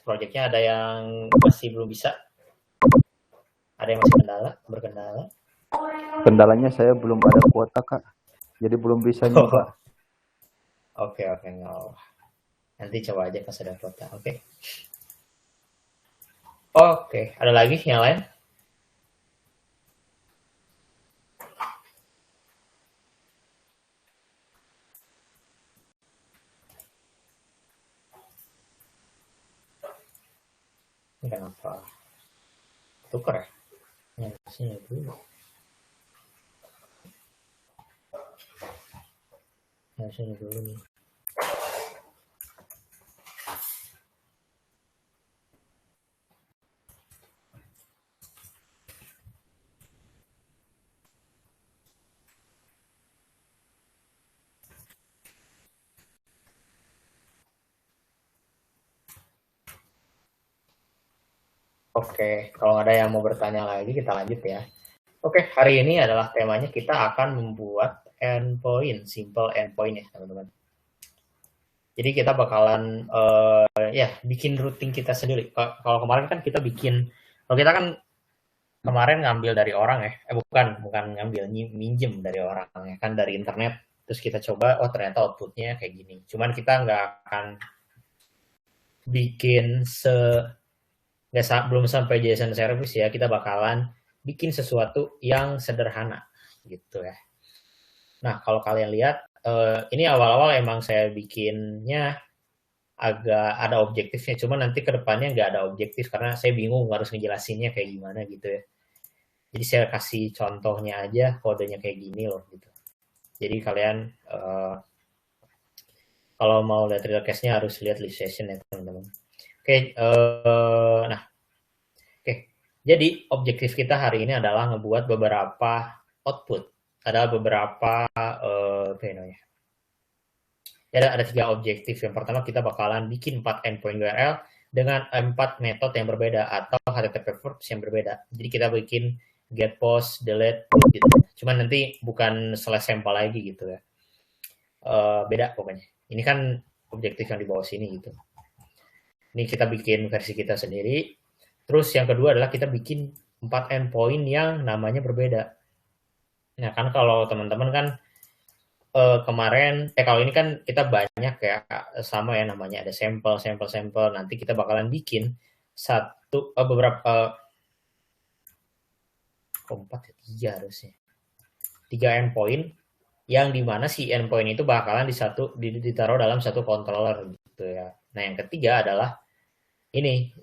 projectnya ada yang masih belum bisa? Ada yang masih berkendala? Kendalanya saya belum ada kuota, Kak. Jadi belum bisa nyoba. Oke, nggak. Nanti coba aja pas ada kuota. Oke, ada lagi yang lain? Kenapa? Tuker ya? Nyalain dulu. Nyalain dulu nih. Oke, kalau ada yang mau bertanya lagi, kita lanjut ya. Oke, hari ini adalah temanya kita akan membuat endpoint, simple endpoint ya teman-teman. Jadi kita bakalan bikin routing kita sendiri. Kalau kemarin kan kita bikin, kalau kita kan kemarin ngambil dari orang ya, bukan ngambil, minjem dari orang ya kan, dari internet. Terus kita coba, oh ternyata outputnya kayak gini. Cuman kita nggak akan bikin belum sampai JSON service ya, kita bakalan bikin sesuatu yang sederhana gitu ya. Nah, kalau kalian lihat, ini awal-awal emang saya bikinnya agak ada objektifnya, cuma nanti ke depannya nggak ada objektif karena saya bingung harus ngejelasinnya kayak gimana gitu ya. Jadi saya kasih contohnya aja, kodenya kayak gini loh gitu. Jadi kalian kalau mau lihat real case-nya harus lihat list session ya teman-teman. Jadi objektif kita hari ini adalah ngebuat beberapa output. Ada beberapa ada 3 objektif. Yang pertama kita bakalan bikin 4 endpoint URL dengan 4 metode yang berbeda atau HTTP verbs yang berbeda. Jadi kita bikin get, post, delete gitu. Cuman nanti bukan slash sampel lagi gitu ya. Beda pokoknya. Ini kan objektif yang di bawah sini gitu. Ini kita bikin versi kita sendiri. Terus yang kedua adalah kita bikin 4 endpoint yang namanya berbeda. Nah kan kalau teman-teman kan kemarin, kalau ini kan kita banyak ya, sama ya namanya ada sampel. Nanti kita bakalan bikin beberapa 3 harusnya. 3 endpoint yang dimana si endpoint itu bakalan ditaruh dalam satu controller gitu ya. Nah yang ketiga adalah ini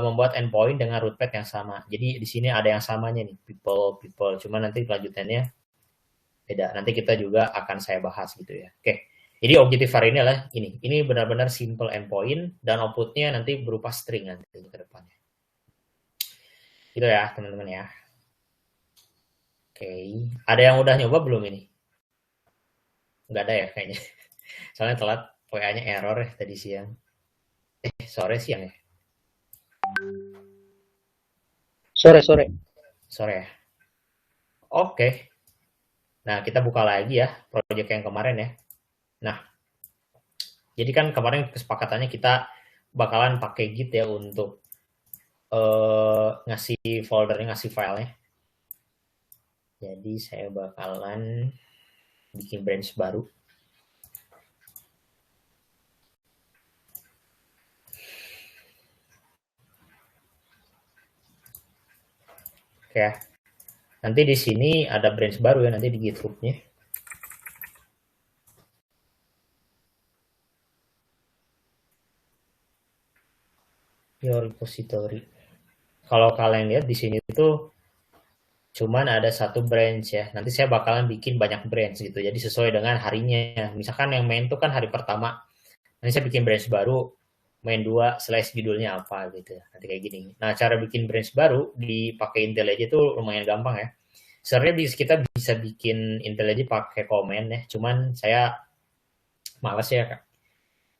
membuat endpoint dengan root path yang sama. Jadi di sini ada yang samanya nih, people. Cuma nanti kelanjutannya beda. Nanti kita juga akan saya bahas gitu ya. Oke. Jadi objektif hari ini adalah ini. Ini benar-benar simple endpoint dan outputnya nanti berupa string nanti ke depannya. Gitu ya teman-teman ya. Oke. Ada yang udah nyoba belum ini? Nggak ada ya kayaknya. Soalnya telat, WA-nya error ya tadi siang. Sore siang ya? Sore ya? Oke. Nah, kita buka lagi ya proyek yang kemarin ya. Nah, jadi kan kemarin kesepakatannya kita bakalan pakai Git ya untuk ngasih foldernya, ngasih filenya. Jadi saya bakalan bikin branch baru. Oke. Nanti di sini ada branch baru ya nanti di GitHub-nya. Your repository. Kalau kalian lihat di sini itu cuman ada satu branch ya. Nanti saya bakalan bikin banyak branch gitu. Jadi sesuai dengan harinya. Misalkan yang main itu kan hari pertama. Nanti saya bikin branch baru, main 2 / judulnya apa gitu ya. Nanti kayak gini. Nah, cara bikin branch baru dipakai IntelliJ itu lumayan gampang ya. Sebenarnya kita bisa bikin IntelliJ pakai komen ya. Cuman saya malas ya, Kak.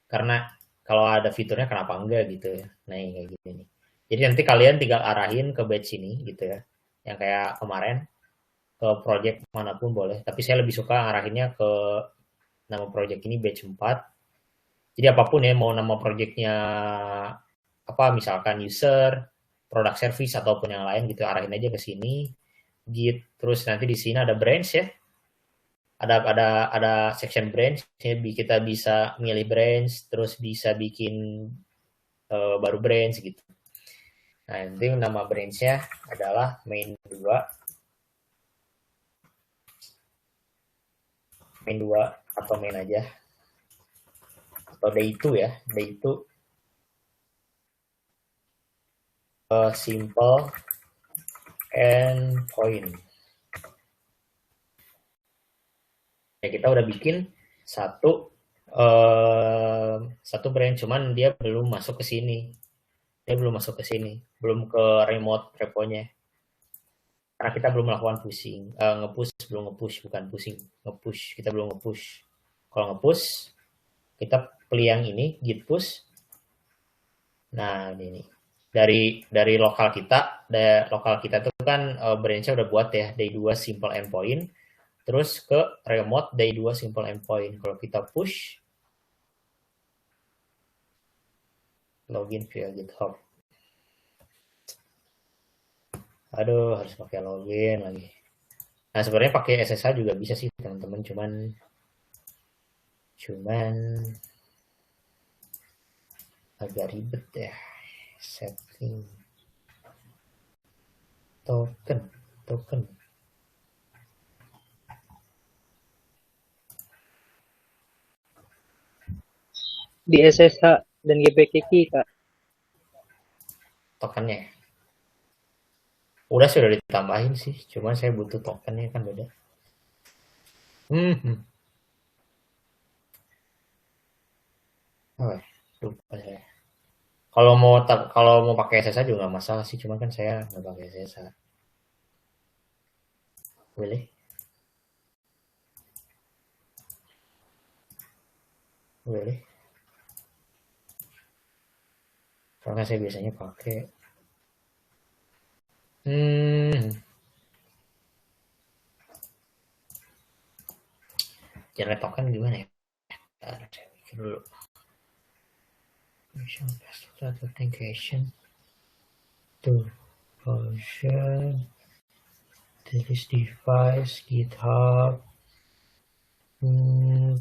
Karena kalau ada fiturnya kenapa enggak gitu ya. Nah, kayak gini. Jadi nanti kalian tinggal arahin ke batch ini gitu ya. Yang kayak kemarin ke project manapun boleh. Tapi saya lebih suka arahinnya ke nama project ini batch 4. Jadi apapun ya, mau nama projectnya apa, misalkan user, product service ataupun yang lain gitu, arahin aja ke sini. Git, terus nanti di sini ada branch ya. Ada section branch, kita bisa milih branch, terus bisa bikin baru branch gitu. Nah, nanti nama branch-nya adalah main 2 atau main aja atau day 2 ya, day 2 simple endpoint. Ya, kita udah bikin satu branch, cuman dia belum masuk ke sini. Belum ke remote repo-nya. Karena kita belum melakukan pushing, nge-push. Kita belum nge-push. Kalau nge-push, kita pilih yang ini, git push. Nah, ini dari lokal kita itu kan branch-nya udah buat ya, day 2 simple endpoint, terus ke remote day 2 simple endpoint. Kalau kita push, login via GitHub. Aduh, harus pakai login lagi. Nah, sebenarnya pakai SSH juga bisa sih, teman-teman. Cuman agak ribet ya. Setting token. Di SSH dan GPKI, Kak. Tokennya. Udah sudah ditambahin sih, cuman saya butuh tokennya kan beda. Oh, lupa saya. Kalau mau pakai SSH juga nggak masalah sih, cuman kan saya nggak pakai SSH. Boleh? Karena saya biasanya pakai generate token gimana ya? Saya pikir dulu. Authentication to version this device GitHub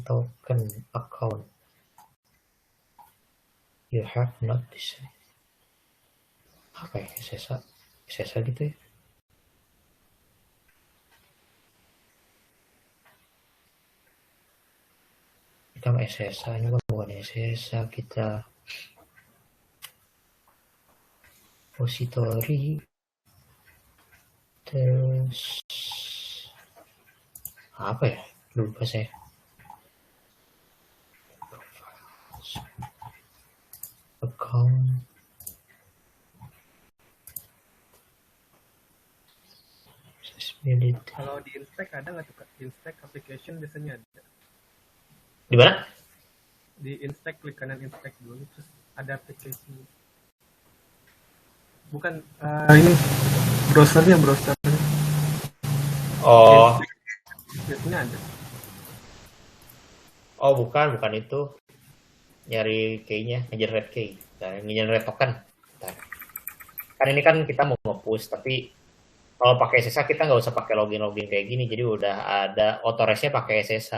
token account you have not decided. Apa ya, SSH gitu ya. Kita mau SSH, ini bukan SSH, kita repository, terus apa ya, lupa saya. Account kalau di Instack ada nggak tuh, Kak? Instack application biasanya ada. Di mana? Di Instack, klik kanan Instack dulu, terus ada application. Bukan ini browsernya. Oh. Biasanya ada. Oh, bukan itu. Nyari key-nya, ngegenerate key. Ngegenerate token. Kan ini kan kita mau nge-push, tapi kalau pakai SSH kita nggak usah pakai login kayak gini, jadi udah ada authorized-nya pakai SSH.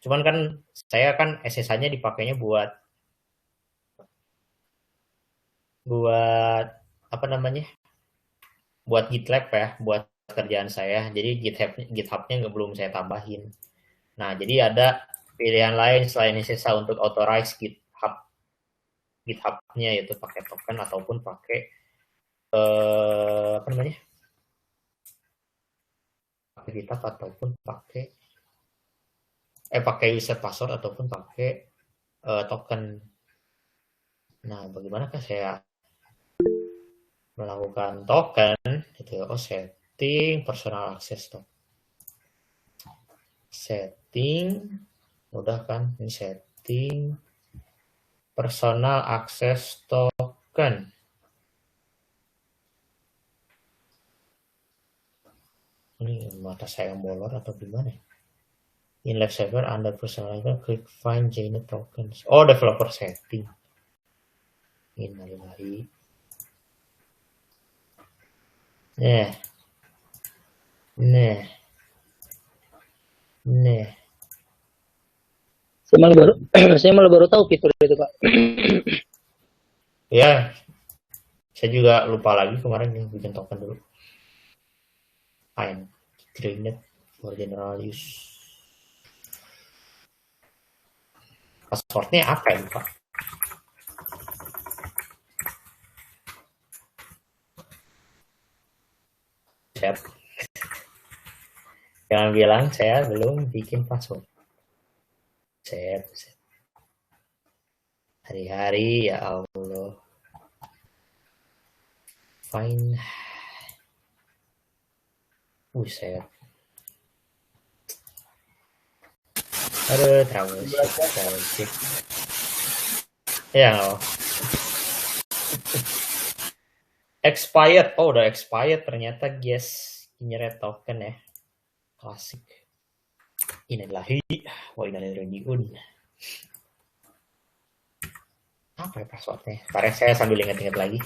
Cuman kan saya kan SSH-nya dipakainya buat apa namanya? Buat GitLab ya, buat kerjaan saya. Jadi GitHub-nya belum saya tambahin. Nah, jadi ada pilihan lain selain SSH untuk authorize GitHub-nya, yaitu pakai token ataupun pakai apa namanya? Pakai GitHub ataupun pakai user password ataupun pakai token. Nah, bagaimanakah saya melakukan token? Gitu. Oh, setting personal access token. Setting, udah kan? Ini setting personal access token. Ini mata saya molor atau gimana? In live server under personal access, click find Jnet tokens. Oh, developer setting. Innalillahi. Nah, nah, nah. Saya malah baru saya malah baru tahu fitur itu, Kak. Ya, saya juga lupa lagi kemarin yang bikin token dulu. Fine, Greenet for general use. Passwordnya apa ya, Pak? Set. Jangan bilang saya belum bikin password. Set. Hari-hari ya Allah. Fine. Buset. Aduh, troubleshoot. Ya, oh. Expired. Oh, udah expired ternyata, guys. Nyeret token ya. Klasik. Innalillahi wa inna ilaihi raji'un. Apa ya passwordnya? Karena saya sambil ingat-ingat lagi.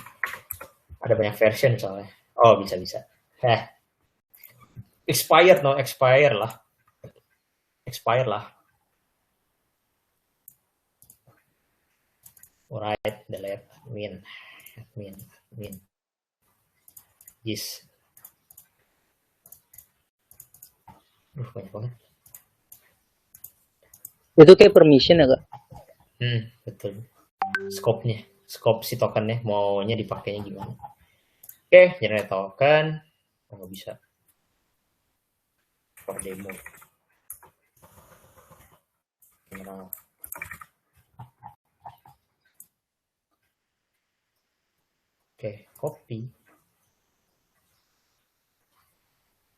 Ada banyak version soalnya. Oh, bisa. Expired, no, expire lah. Alright, delete, admin. Yes. Banyak banget. Itu kayak permission ya, Kak? Betul. Scope si tokennya, maunya dipakainya gimana. Oke, generate token. Oh, nggak bisa. For demo. General. Oke, copy.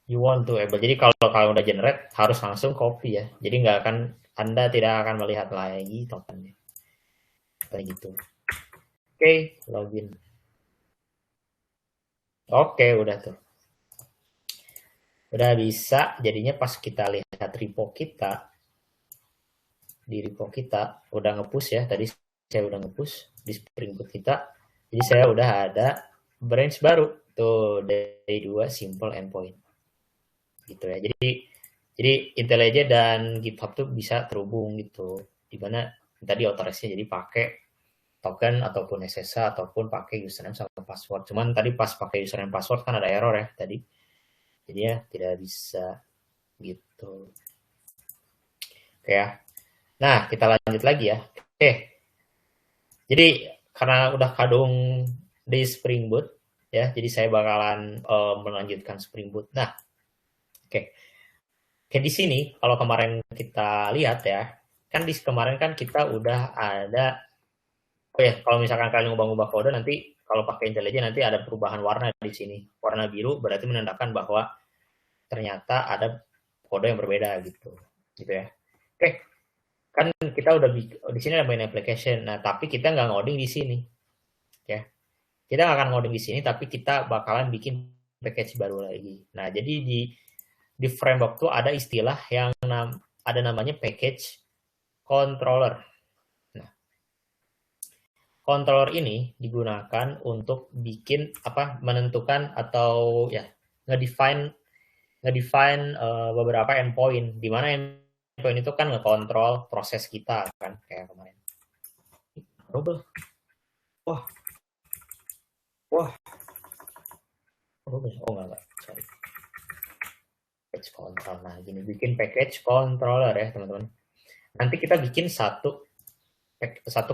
You want to able. Jadi kalau udah generate harus langsung copy ya. Jadi Anda tidak akan melihat lagi tokennya. Kayak gitu. Oke, login. Oke, udah tuh. Udah bisa. Jadinya pas kita lihat repo kita, di repo kita udah nge-push ya. Tadi saya udah nge-push di Spring Boot kita. Jadi saya udah ada branch baru tuh dari 2 simple endpoint. Gitu ya. Jadi IntelliJ dan GitHub tuh bisa terhubung gitu. Dimana tadi authorized-nya jadi pakai token ataupun SSH ataupun pakai username sama password. Cuman tadi pas pakai username password kan ada error ya tadi. Jadi ya tidak bisa gitu. Oke ya. Nah, kita lanjut lagi ya. Oke. Jadi karena udah kadung di Spring Boot ya, jadi saya bakalan melanjutkan Spring Boot. Nah, oke. Kayak di sini kalau kemarin kita lihat ya, kan kemarin kan kita udah ada, oh ya, kalau misalkan kalian ngubah-ngubah kode nanti kalau pakai IntelliJ nanti ada perubahan warna di sini. Warna biru berarti menandakan bahwa ternyata ada kode yang berbeda gitu ya. Oke, kan kita udah di sini ada main application. Nah, tapi kita nggak ngoding di sini, ya. Kita nggak akan ngoding di sini, tapi kita bakalan bikin package baru lagi. Nah, jadi di framework tuh ada istilah yang ada namanya package controller. Nah, controller ini digunakan untuk bikin menentukan atau ya ngedefine beberapa endpoint, di mana endpoint itu kan ngekontrol proses kita kan, kayak kemarin. Robel. Wah. Robel. Oh enggak. Sorry. Package control. Nah, gini bikin package controller ya, teman-teman. Nanti kita bikin satu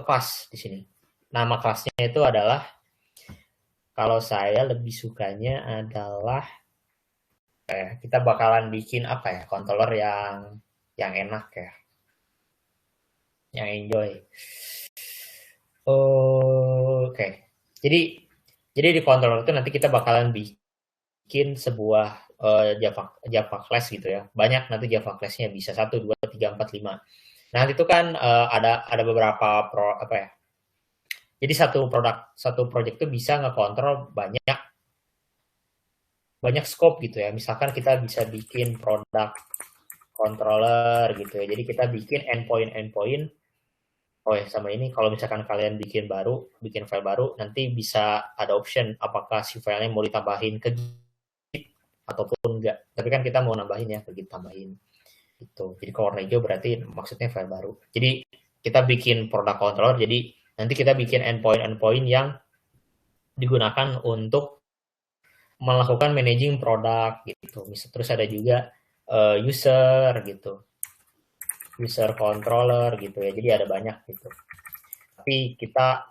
kelas di sini. Nama kelasnya itu adalah, kalau saya lebih sukanya adalah kita bakalan bikin controller yang enak ya, yang enjoy. Oke. Jadi di controller itu nanti kita bakalan bikin sebuah Java class gitu ya. Banyak nanti Java class-nya, bisa 1, 2, 3, 4, 5. Nah, itu kan ada beberapa jadi satu project itu bisa ngekontrol banyak scope gitu ya. Misalkan kita bisa bikin product controller gitu ya. Jadi kita bikin endpoint Oh ya, sama ini kalau misalkan kalian bikin file baru, nanti bisa ada option apakah si filenya mau ditambahin ke Git ataupun enggak. Tapi kan kita mau nambahin ya, ke Git tambahin. Gitu. Jadi kalau warna hijau berarti maksudnya file baru. Jadi kita bikin product controller, jadi nanti kita bikin endpoint yang digunakan untuk melakukan managing produk gitu. Terus ada juga user gitu. User controller gitu ya. Jadi ada banyak gitu. Tapi kita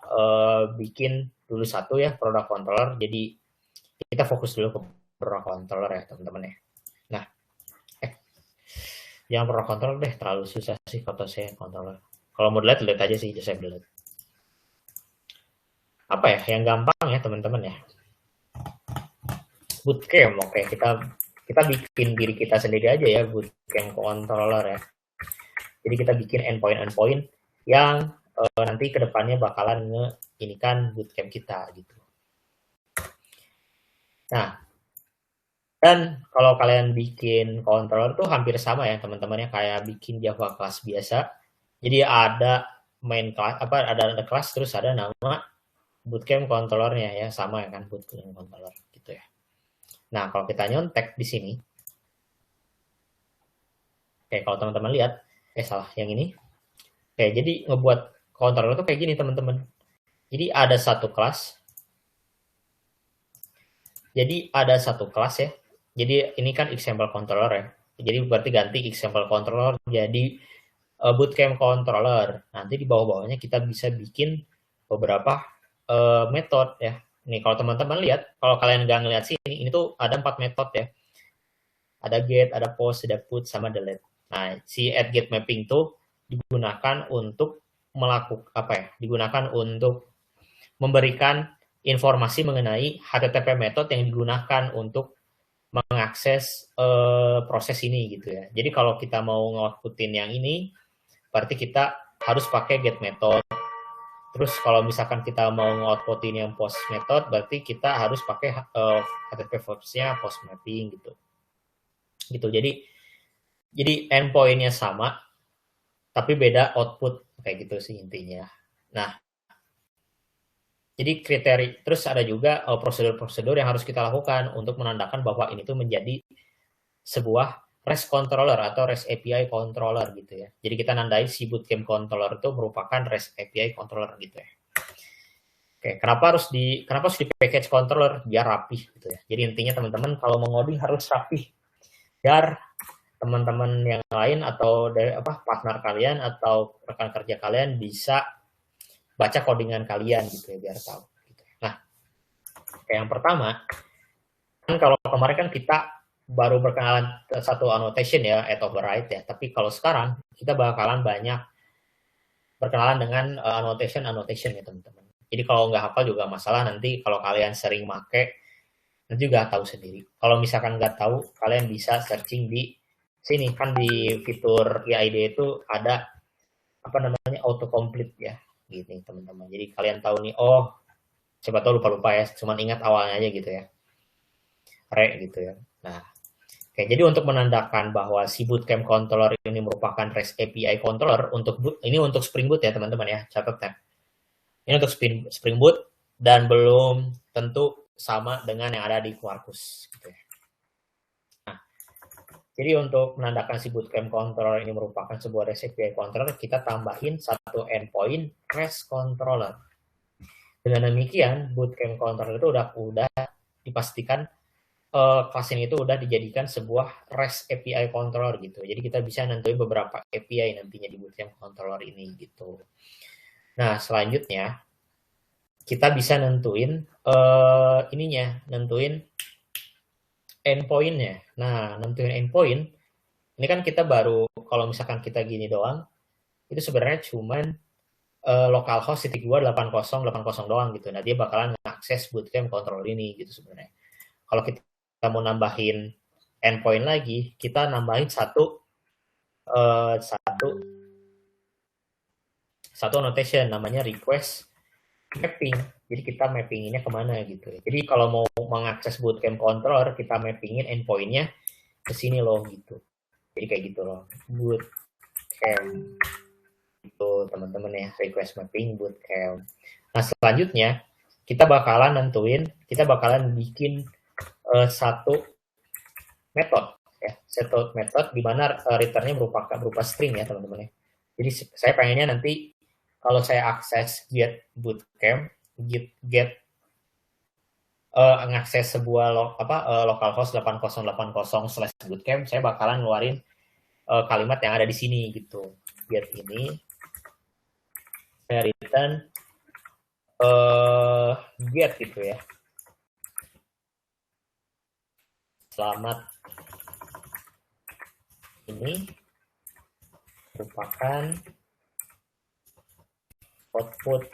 bikin dulu satu ya product controller. Jadi kita fokus dulu ke product controller ya teman-teman ya. Nah, jangan product controller deh, terlalu susah sih kata saya controller. Kalau mau delete aja sih, saya delete. Apa ya yang gampang ya teman-teman ya? Bootcamp, oke, kita bikin diri kita sendiri aja ya bootcamp controller ya. Jadi kita bikin endpoint yang nanti kedepannya bakalan ngeinikan bootcamp kita gitu. Nah, dan kalau kalian bikin controller tuh hampir sama ya teman-teman ya, kayak bikin Java class biasa. Jadi ada main class, ada kelas terus ada nama bootcamp controllernya ya, sama ya kan bootcamp controller gitu ya. Nah, kalau kita nyontek di sini, oke, kalau teman-teman lihat, salah, yang ini. Oke, jadi ngebuat controller tuh kayak gini teman-teman. Jadi ada satu kelas. Jadi ada satu kelas ya. Jadi ini kan example controller ya. Jadi berarti ganti example controller jadi bootcamp controller. Nanti di bawah-bawahnya kita bisa bikin beberapa metode ya. Nih kalau teman-teman lihat, kalau kalian nggak ngeliat sini, ini tuh ada 4 metode ya. Ada get, ada post, ada put, sama delete. Nah, si add get mapping tuh digunakan untuk digunakan untuk memberikan informasi mengenai HTTP method yang digunakan untuk mengakses proses ini gitu ya. Jadi kalau kita mau nge-outputin yang ini, berarti kita harus pakai get method. Terus kalau misalkan kita mau nge-outputin yang post method, berarti kita harus pakai HTTP verbs-nya post mapping gitu. Gitu. Jadi endpoint-nya sama, tapi beda output kayak gitu sih intinya. Nah, jadi kriteria, terus ada juga prosedur-prosedur yang harus kita lakukan untuk menandakan bahwa ini tuh menjadi sebuah REST controller atau REST API controller gitu ya. Jadi kita nandain si bootcamp controller itu merupakan REST API controller gitu ya. Oke, kenapa harus di package controller biar rapih gitu ya. Jadi intinya teman-teman kalau mau ngoding harus rapih biar teman-teman yang lain atau dari partner kalian atau rekan kerja kalian bisa baca codingan kalian gitu ya biar tahu. Gitu. Nah, yang pertama kan kalau kemarin kan kita baru berkenalan satu annotation ya, add override ya. Tapi kalau sekarang kita bakalan banyak berkenalan dengan annotation ya teman-teman. Jadi kalau nggak hafal juga masalah, nanti kalau kalian sering make nanti juga tahu sendiri. Kalau misalkan nggak tahu, kalian bisa searching di sini kan di fitur IID itu ada autocomplete ya. Gini teman-teman. Jadi kalian tahu nih, oh siapa tahu lupa-lupa ya, cuman ingat awalnya aja gitu ya. Gitu ya. Nah, oke, jadi untuk menandakan bahwa si bootcamp controller ini merupakan REST API controller untuk Spring Boot ya teman-teman ya, catat ya. Ini untuk Spring Boot dan belum tentu sama dengan yang ada di Quarkus gitu ya. Nah, jadi untuk menandakan si bootcamp controller ini merupakan sebuah REST API controller, kita tambahin satu endpoint REST controller. Dengan demikian, bootcamp controller itu udah dipastikan kelas ini itu udah dijadikan sebuah REST API controller gitu. Jadi kita bisa nentuin beberapa API nantinya di bootcamp controller ini gitu. Nah, selanjutnya kita bisa nentuin nentuin endpoint-nya. Nah, nentuin endpoint ini kan kita baru, kalau misalkan kita gini doang, itu sebenarnya cuman localhost 192.80.80 doang gitu. Nah, dia bakalan ngakses bootcamp controller ini gitu sebenarnya. Kalau kita mau nambahin endpoint lagi, kita nambahin satu annotation namanya request mapping. Jadi kita mappinginnya kemana gitu ya. Jadi kalau mau mengakses bootcamp controller, kita mappingin endpointnya ke sini loh gitu. Jadi kayak gitu loh, bootcamp gitu teman-teman ya, request mapping bootcamp. Nah selanjutnya kita bakalan bikin satu metode ya, satu metode di mana returnnya berupa string ya teman-teman ya. Jadi saya pengennya nanti kalau saya akses get bootcamp, get ngakses sebuah localhost 8080/bootcamp, saya bakalan ngeluarin kalimat yang ada di sini gitu. Get ini saya return get gitu ya. Selamat ini merupakan output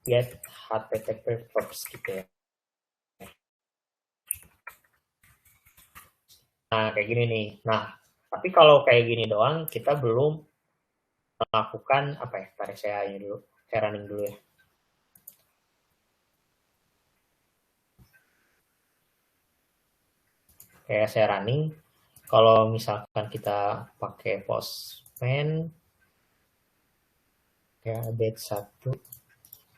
get HTTP verbs gitu ya. Nah kayak gini nih. Nah tapi kalau kayak gini doang kita belum melakukan apa ya? Tarik saya ini dulu, saya running dulu ya. Kayak saya running, kalau misalkan kita pakai Postman, kayak batch 1.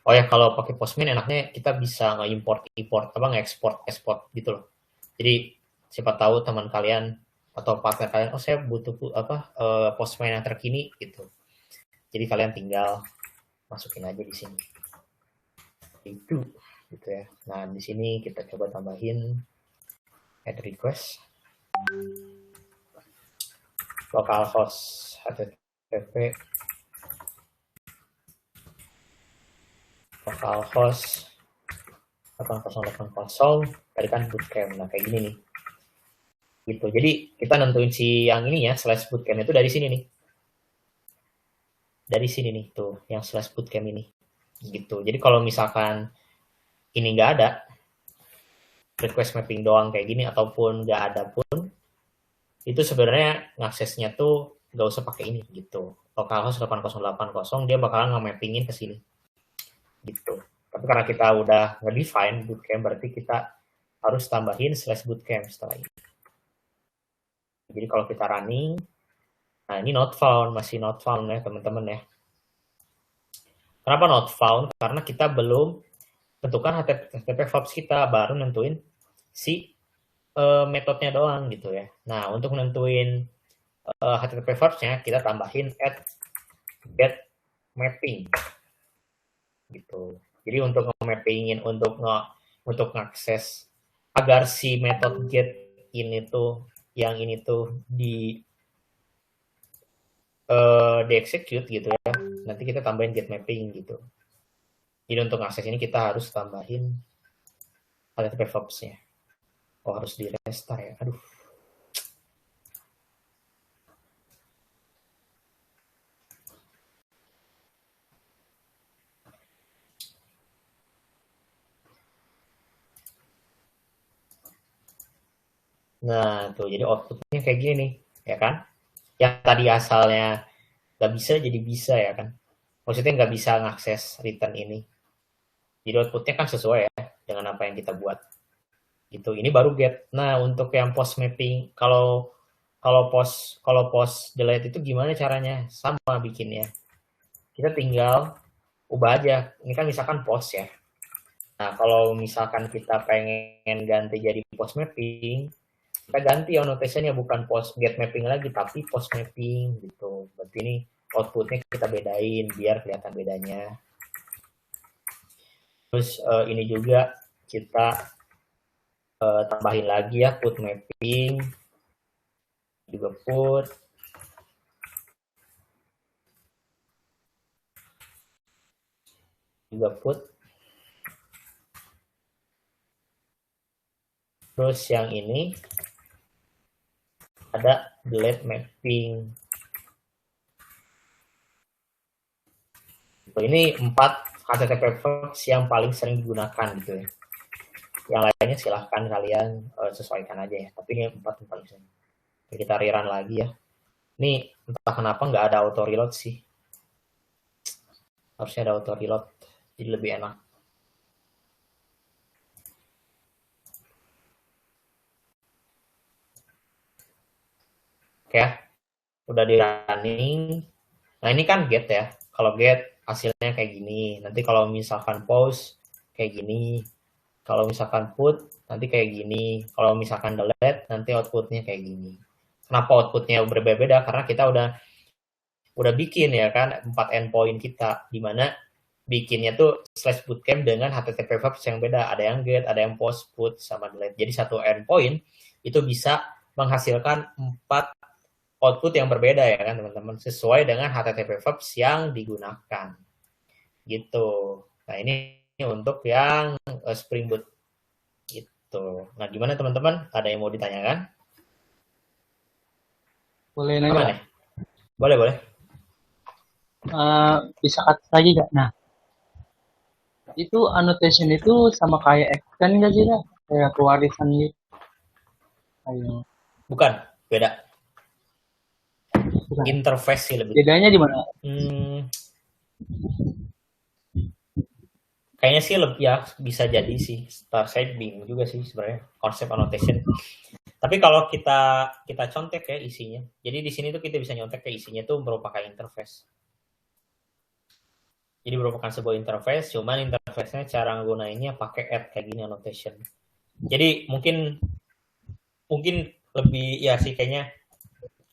Oh ya, kalau pakai Postman enaknya kita bisa nge-import, nge-export gitu loh. Jadi siapa tahu teman kalian atau partner kalian, oh saya butuh Postman yang terkini gitu. Jadi kalian tinggal masukin aja di sini. Itu gitu ya. Nah, di sini kita coba tambahin add request localhost http localhost 8080 tadi kan bootcamp. Nah kayak gini nih gitu. Jadi kita nentuin si yang ini ya, /bootcamp itu dari sini nih, tuh yang /bootcamp ini gitu. Jadi kalau misalkan ini nggak ada, request mapping doang kayak gini ataupun nggak ada pun, itu sebenarnya ngaksesnya tuh nggak usah pakai ini gitu. Localhost 8080 dia bakalan nge-mappingin ke sini gitu. Tapi karena kita udah nge-define bootcamp, berarti kita harus tambahin /bootcamp setelah ini. Jadi kalau kita running, nah ini not found, masih not found ya teman-teman ya. Kenapa not found? Karena kita belum tentukan HTTP verbs kita, baru nentuin si metodenya doang gitu ya. Nah untuk nentuin HTTP verbs-nya kita tambahin add get mapping gitu. Jadi untuk nge-mappingin, untuk ngakses agar si metode get ini tuh, yang ini tuh di execute gitu ya. Nanti kita tambahin get mapping gitu. Jadi untuk akses ini kita harus tambahin HTTP verbs-nya. Oh harus di restart ya. Aduh. Nah, tuh jadi outputnya kayak gini nih, ya kan? Yang tadi asalnya nggak bisa jadi bisa ya kan? Maksudnya nggak bisa ngakses return ini. Jadi outputnya kan sesuai ya dengan apa yang kita buat. Gitu. Ini baru get. Nah, untuk yang post mapping, kalau post delete itu gimana caranya? Sama bikinnya. Kita tinggal ubah aja. Ini kan misalkan post ya. Nah, kalau misalkan kita pengen ganti jadi post mapping, kita ganti annotation-nya, bukan post get mapping lagi, tapi post mapping gitu. Berarti ini outputnya kita bedain biar kelihatan bedanya. Terus ini juga kita tambahin lagi ya, put mapping, juga put. Juga put. Terus yang ini ada delete mapping. Ini 4 HTTP verbs yang paling sering digunakan gitu ya. Yang lainnya silahkan kalian sesuaikan aja ya. Tapi ini 4 yang paling sering. Kita rerun lagi ya. Ini entah kenapa nggak ada auto reload sih. Harusnya ada auto reload. Jadi lebih enak. ya. Udah di running. Nah, ini kan get ya. Kalau get hasilnya kayak gini. Nanti kalau misalkan pause kayak gini. Kalau misalkan put nanti kayak gini. Kalau misalkan delete nanti outputnya kayak gini. Kenapa outputnya berbeda-beda? Karena kita udah bikin ya kan 4 endpoint kita, dimana bikinnya tuh slash bootcamp dengan HTTP verbs yang beda. Ada yang get, ada yang post, put, sama delete. Jadi satu endpoint itu bisa menghasilkan 4 output yang berbeda ya kan teman-teman, sesuai dengan HTTP verbs yang digunakan gitu. Nah ini untuk yang Spring Boot gitu. Nah gimana teman-teman, ada yang mau ditanyakan? Boleh Aman nanya? ya? Boleh. Bisa cut lagi nggak? Nah, itu annotation itu sama kayak extend nggak sih, Kak? Kayak pewarisan gitu. Kayak Bukan, beda. bukan. Interface sih lebih. Bedanya di mana? Kayaknya sih lebih ya, bisa jadi sih. Saya bingung juga sih sebenarnya konsep annotation. Tapi kalau kita contek ya isinya. Jadi di sini tuh kita bisa nyontek ke isinya tuh merupakan interface. Jadi merupakan sebuah interface, cuman interface-nya cara nggunainnya pakai add kayak gini annotation. Jadi mungkin lebih ya sih kayaknya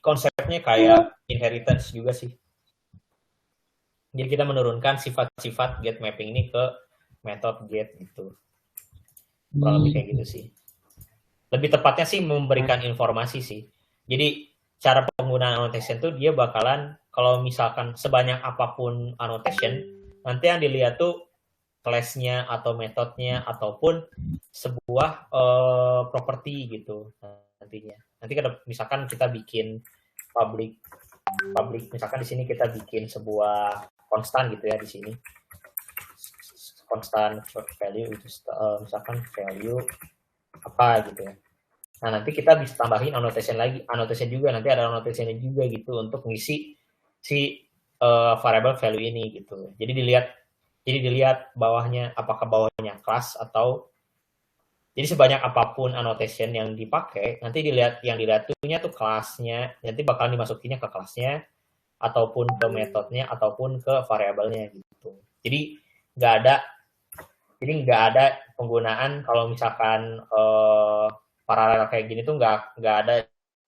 konsepnya kayak inheritance juga sih. Jadi kita menurunkan sifat-sifat get mapping ini ke metode get gitu. Kurang lebih kayak gitu sih. Lebih tepatnya sih memberikan informasi sih. Jadi cara penggunaan annotation tuh dia bakalan kalau misalkan sebanyak apapun annotation, nanti yang dilihat tuh class-nya atau metodenya ataupun sebuah property gitu nantinya. Nanti misalkan kita bikin public misalkan di sini kita bikin sebuah konstan gitu ya di sini. Konstan value itu misalkan value apa gitu ya. Nah, nanti kita bisa tambahin annotation juga, nanti ada annotation juga gitu untuk ngisi si variable value ini gitu. Jadi dilihat bawahnya, apakah bawahnya kelas atau jadi sebanyak apapun annotation yang dipakai, nanti yang dilihat tuh kelasnya, nanti bakal dimasukinnya ke kelasnya ataupun ke metodenya ataupun ke variabelnya gitu. Jadi nggak ada penggunaan kalau misalkan paralel kayak gini tuh nggak ada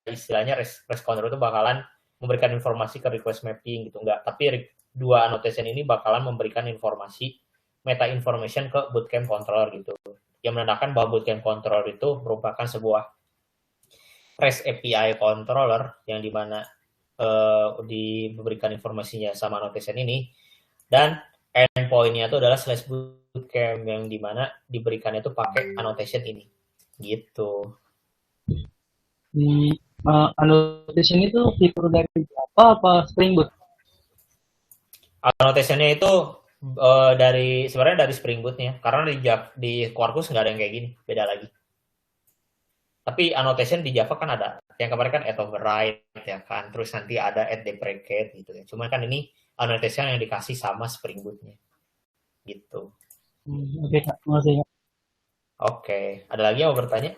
istilahnya responder itu bakalan memberikan informasi ke request mapping gitu, nggak, tapi dua annotation ini bakalan memberikan informasi meta information ke bootcamp controller gitu, yang menandakan bahwa bootcamp controller itu merupakan sebuah REST API controller yang dimana diberikan informasinya sama annotation ini, dan endpoint-nya itu adalah slash bootcamp yang dimana diberikannya itu pakai annotation ini gitu. Annotation itu fitur dari apa Spring Boot? Annotation-nya itu sebenarnya dari Spring Boot-nya, karena di Quarkus nggak ada yang kayak gini, beda lagi. Tapi annotation di Java kan ada, yang kemarin kan add override ya kan, terus nanti ada add deprecate gitu ya. Cuma kan ini annotation yang dikasih sama Spring Boot-nya gitu. Oke, Kak. Makasih, Kak. Oke, ada lagi yang mau bertanya?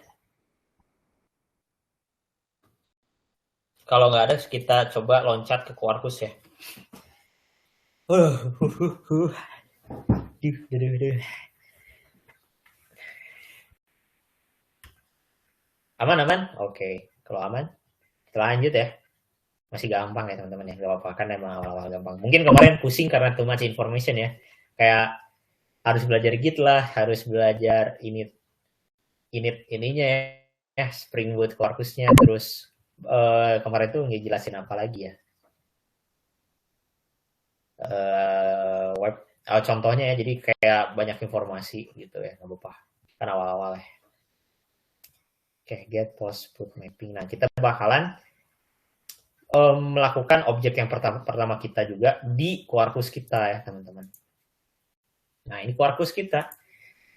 Kalau nggak ada, kita coba loncat ke Quarkus ya. Aman? Oke. Kalau aman, kita lanjut ya. Masih gampang ya teman-teman ya. Gak apa-apa, kan emang awal-awal gampang. Mungkin kemarin pusing karena too much information ya. Kayak harus belajar Git lah, harus belajar init ininya ya, Spring Boot Quarkusnya, terus kemarin tuh ngejelasin apa lagi ya. Contohnya ya, jadi kayak banyak informasi gitu ya, nggak apa-apa. Kan awal-awal ya. Oke, get post put mapping. Nah, kita bakalan melakukan objek yang pertama kita juga di Quarkus kita ya, teman-teman. Nah, ini Quarkus kita.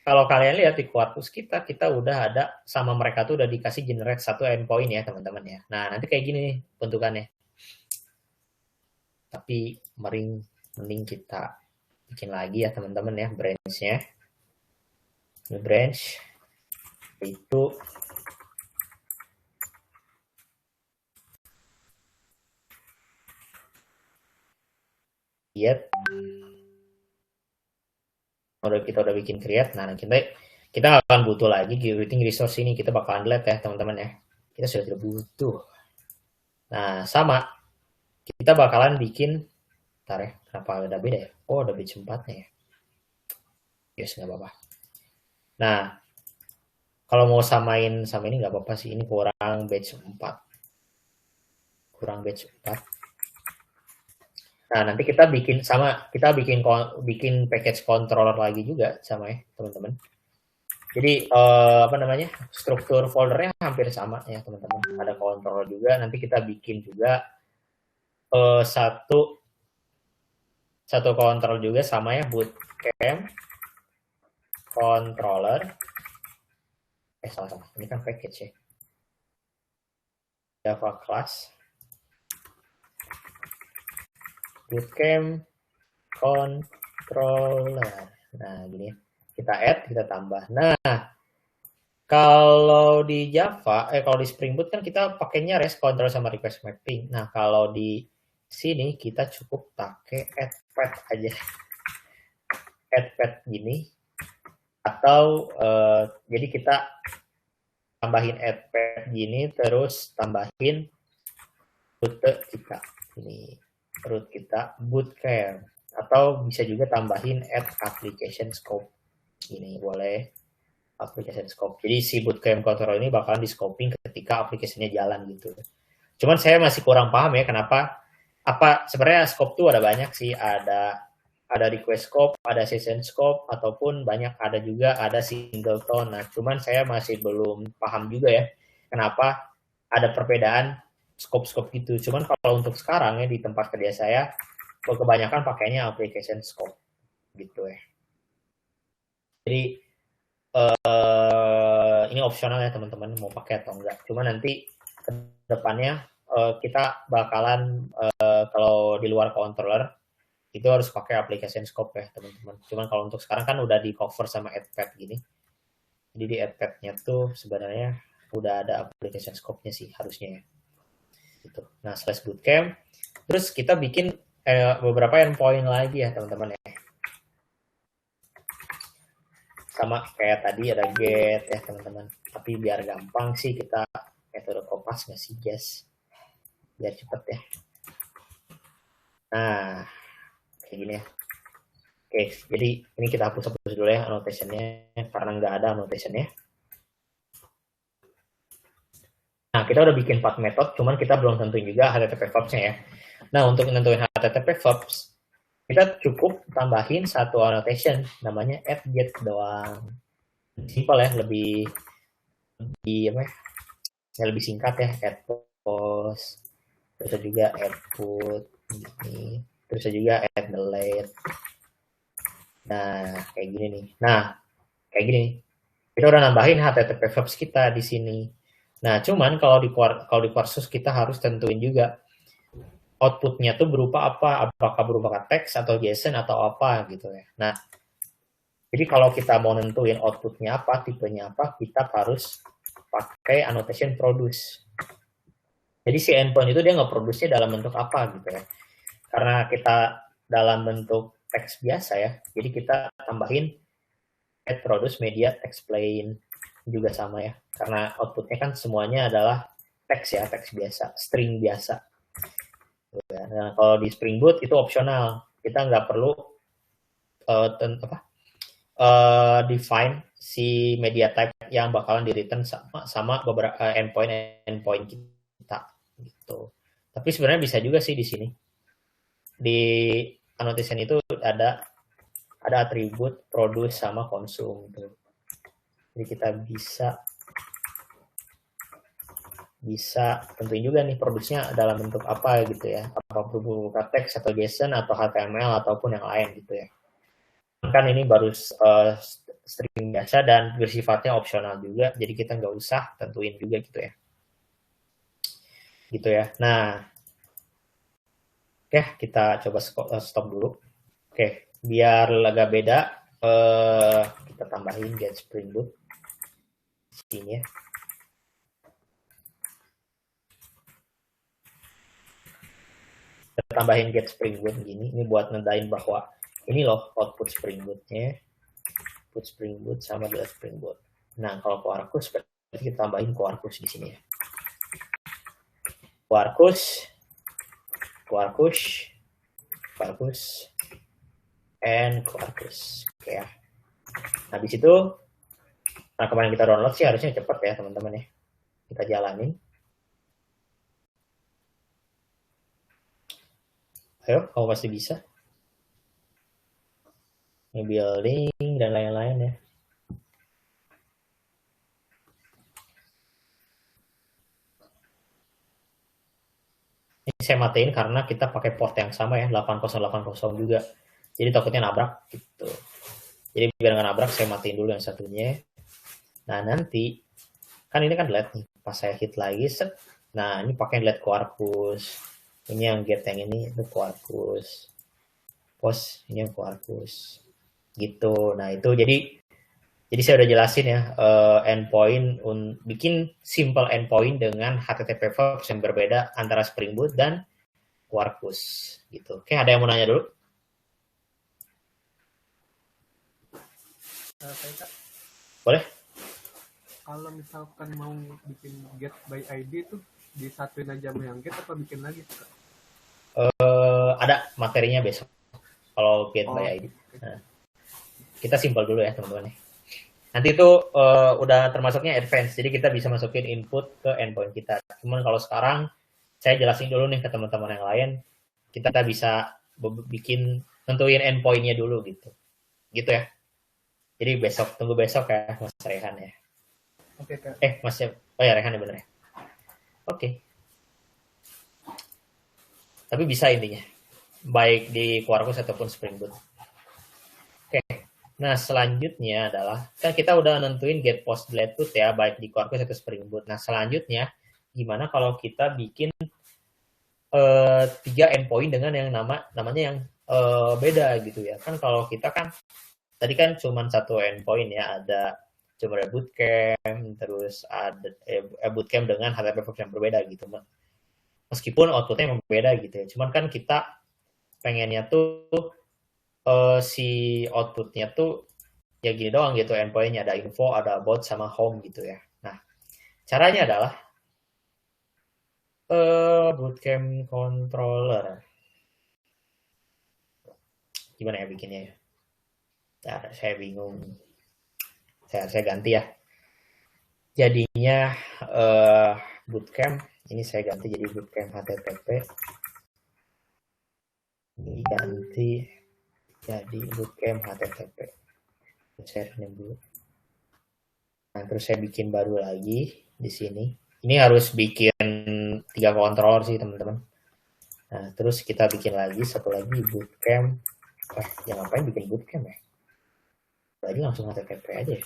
Kalau kalian lihat di Quarkus kita udah ada sama mereka tuh udah dikasih generate satu endpoint ya, teman-teman ya. Nah, nanti kayak gini nih bentukannya. Tapi mending kita bikin lagi ya, teman-teman ya, branch-nya. Ini branch itu create. Kita udah bikin create. Nah, kita akan butuh lagi greeting resource ini. Kita bakalan delete ya, teman-teman ya. Kita sudah tidak butuh. Nah, sama. Kita bakalan bikin, bentar ya, kenapa ada beda ya? Oh, ada batch 4-nya ya. Yes, nggak apa-apa. Nah, kalau mau samain sama ini nggak apa-apa sih. Ini kurang batch 4. Kurang batch 4. Nah, nanti kita bikin sama, kita bikin package controller lagi juga sama ya, teman-teman. Jadi apa namanya, struktur foldernya hampir sama ya, teman-teman. Ada controller juga. Nanti kita bikin juga satu control juga sama ya, bootcamp controller. Salah. Ini kan package ya. Java class bootcamp controller. Nah, gini kita add, kita tambah. Nah, kalau di Java, kalau di Spring Boot kan kita pakainya REST control sama request mapping. Nah, kalau di sini kita cukup pakai add path aja. Add path gini. Atau jadi kita tambahin add path gini, terus tambahin rute kita. Ini root kita bootcamp. Atau bisa juga tambahin add application scope. Ini boleh application scope. Jadi si bootcamp control ini bakalan di scoping ketika aplikasinya jalan gitu. Cuman saya masih kurang paham ya kenapa. Sebenarnya scope tuh ada banyak sih. Ada request scope, ada session scope, ataupun ada juga singleton. Nah, cuman saya masih belum paham juga ya kenapa ada perbedaan scope-scope gitu. Cuman kalau untuk sekarang ya di tempat kerja saya kebanyakan pakainya application scope gitu ya. Jadi ini opsional ya teman-teman mau pakai atau enggak. Cuma nanti ke depannya kita bakalan kalau di luar controller itu harus pakai application scope ya teman-teman. Cuman kalau untuk sekarang kan udah di cover sama AdPad gini. Jadi di AdPad-nya tuh sebenarnya udah ada application scope-nya sih harusnya ya. Gitu. Nah, slash bootcamp. Terus kita bikin beberapa endpoint lagi ya teman-teman ya. Sama kayak tadi ada get ya teman-teman. Tapi biar gampang sih kita metode kopas ngasih guess. Biar cepet ya. Nah, kayak gini ya. Oke, jadi ini kita hapus dulu ya annotation-nya karena nggak ada annotation-nya. Nah, kita udah bikin 4 metode, cuman kita belum tentuin juga HTTP verbs-nya ya. Nah, untuk nentuin HTTP verbs, kita cukup tambahin satu annotation, namanya @get doang. Simpel ya, lebih singkat ya, @post, terus juga @put, ini, terus juga @delete. Nah, kayak gini nih. Nah, kayak gini. Kita udah nambahin HTTP verbs kita di sini. Nah, cuman kalau di Quarsus kita harus tentuin juga outputnya tuh berupa apa, apakah berupa teks atau JSON atau apa gitu ya. Nah, jadi kalau kita mau nentuin outputnya apa, tipenya apa, kita harus pakai annotation produce. Jadi si endpoint itu dia nge-produce-nya dalam bentuk apa gitu ya. Karena kita dalam bentuk teks biasa ya, jadi kita tambahin add produce media text plain juga sama ya. Karena outputnya kan semuanya adalah teks ya, teks biasa, string biasa. Nah, kalau di Spring Boot itu opsional, kita nggak perlu define si media type yang bakalan di return sama beberapa endpoint kita gitu. Tapi sebenarnya bisa juga sih di sini di annotation itu ada atribut produce sama consume gitu. Jadi kita bisa tentuin juga nih produksinya dalam bentuk apa gitu ya, apa berupa teks atau JSON atau HTML ataupun yang lain gitu ya. Kan ini baru string biasa dan bersifatnya opsional juga, jadi kita nggak usah tentuin juga gitu ya. Nah, oke, kita coba stop dulu. Oke, biar agak beda, kita tambahin get Spring Boot sini ya. Kita tambahin get Spring Boot gini. Ini buat nendain bahwa ini loh output Spring Boot-nya. Put Spring Boot sama delete Spring Boot. Nah, kalau Quarkus berarti kita tambahin Quarkus di sini ya. Quarkus, and Quarkus. Oke ya. Nah, di situ, nah kemarin kita download sih harusnya cepat ya teman-teman ya. Kita jalanin. Ayo, kamu pasti bisa. Ini building dan lain-lain ya. Ini saya matiin karena kita pakai port yang sama ya, 8080 juga. Jadi takutnya nabrak gitu. Jadi biar nggak nabrak, saya matiin dulu yang satunya. Nah nanti, kan ini kan delete nih. Pas saya hit lagi, set. Nah ini pakai delete Quarkus. Ini yang get yang ini, itu Quarkus. Post, ini yang Quarkus. Gitu. Nah itu jadi saya udah jelasin ya, endpoint, bikin simple endpoint dengan HTTP verbs yang berbeda antara Spring Boot dan Quarkus. Gitu. Oke, ada yang mau nanya dulu? Kak, Boleh? kalau misalkan mau bikin get by ID itu disatuin aja sama yang get apa bikin lagi, Kak? Ada materinya besok kalau get by ID. Nah, kita simple dulu ya teman-teman. Nanti itu udah termasuknya advance, jadi kita bisa masukin input ke endpoint kita. Cuman kalau sekarang saya jelasin dulu nih ke teman-teman yang lain, kita bisa tentuin endpoint-nya dulu gitu ya. Jadi tunggu besok ya Mas Rehan ya. Oke, Kak. Mas, oh ya Rehan ya bener ya. Oke. Tapi bisa intinya, baik di Quarkus ataupun Spring Boot. Oke. Nah, selanjutnya adalah, kan kita udah nentuin get post delete put ya, baik di Quarkus atau Spring Boot. Nah, selanjutnya, gimana kalau kita bikin 3 endpoint dengan yang namanya yang beda gitu ya. Kan kalau kita kan, tadi kan cuma satu endpoint ya, cuma ada bootcamp, terus ada bootcamp dengan HTTP verbs yang berbeda gitu. Meskipun outputnya memang beda gitu ya. Cuman kan kita pengennya tuh si outputnya tuh ya gini doang gitu, endpointnya ada info, ada about, sama home gitu ya. Nah, caranya adalah bootcamp controller. Gimana ya bikinnya ya? Nah, saya bingung. Saya ganti ya. Jadinya bootcamp, ini saya ganti jadi bootcamp HTTP. Ini ganti jadi bootcamp HTTP. Saya rename dulu. Nah, terus saya bikin baru lagi di sini. Ini harus bikin 3 controller sih teman-teman. Nah, terus kita bikin lagi satu lagi bootcamp. Ya ngapain bikin bootcamp ya? Lagi langsung HTTP aja ya.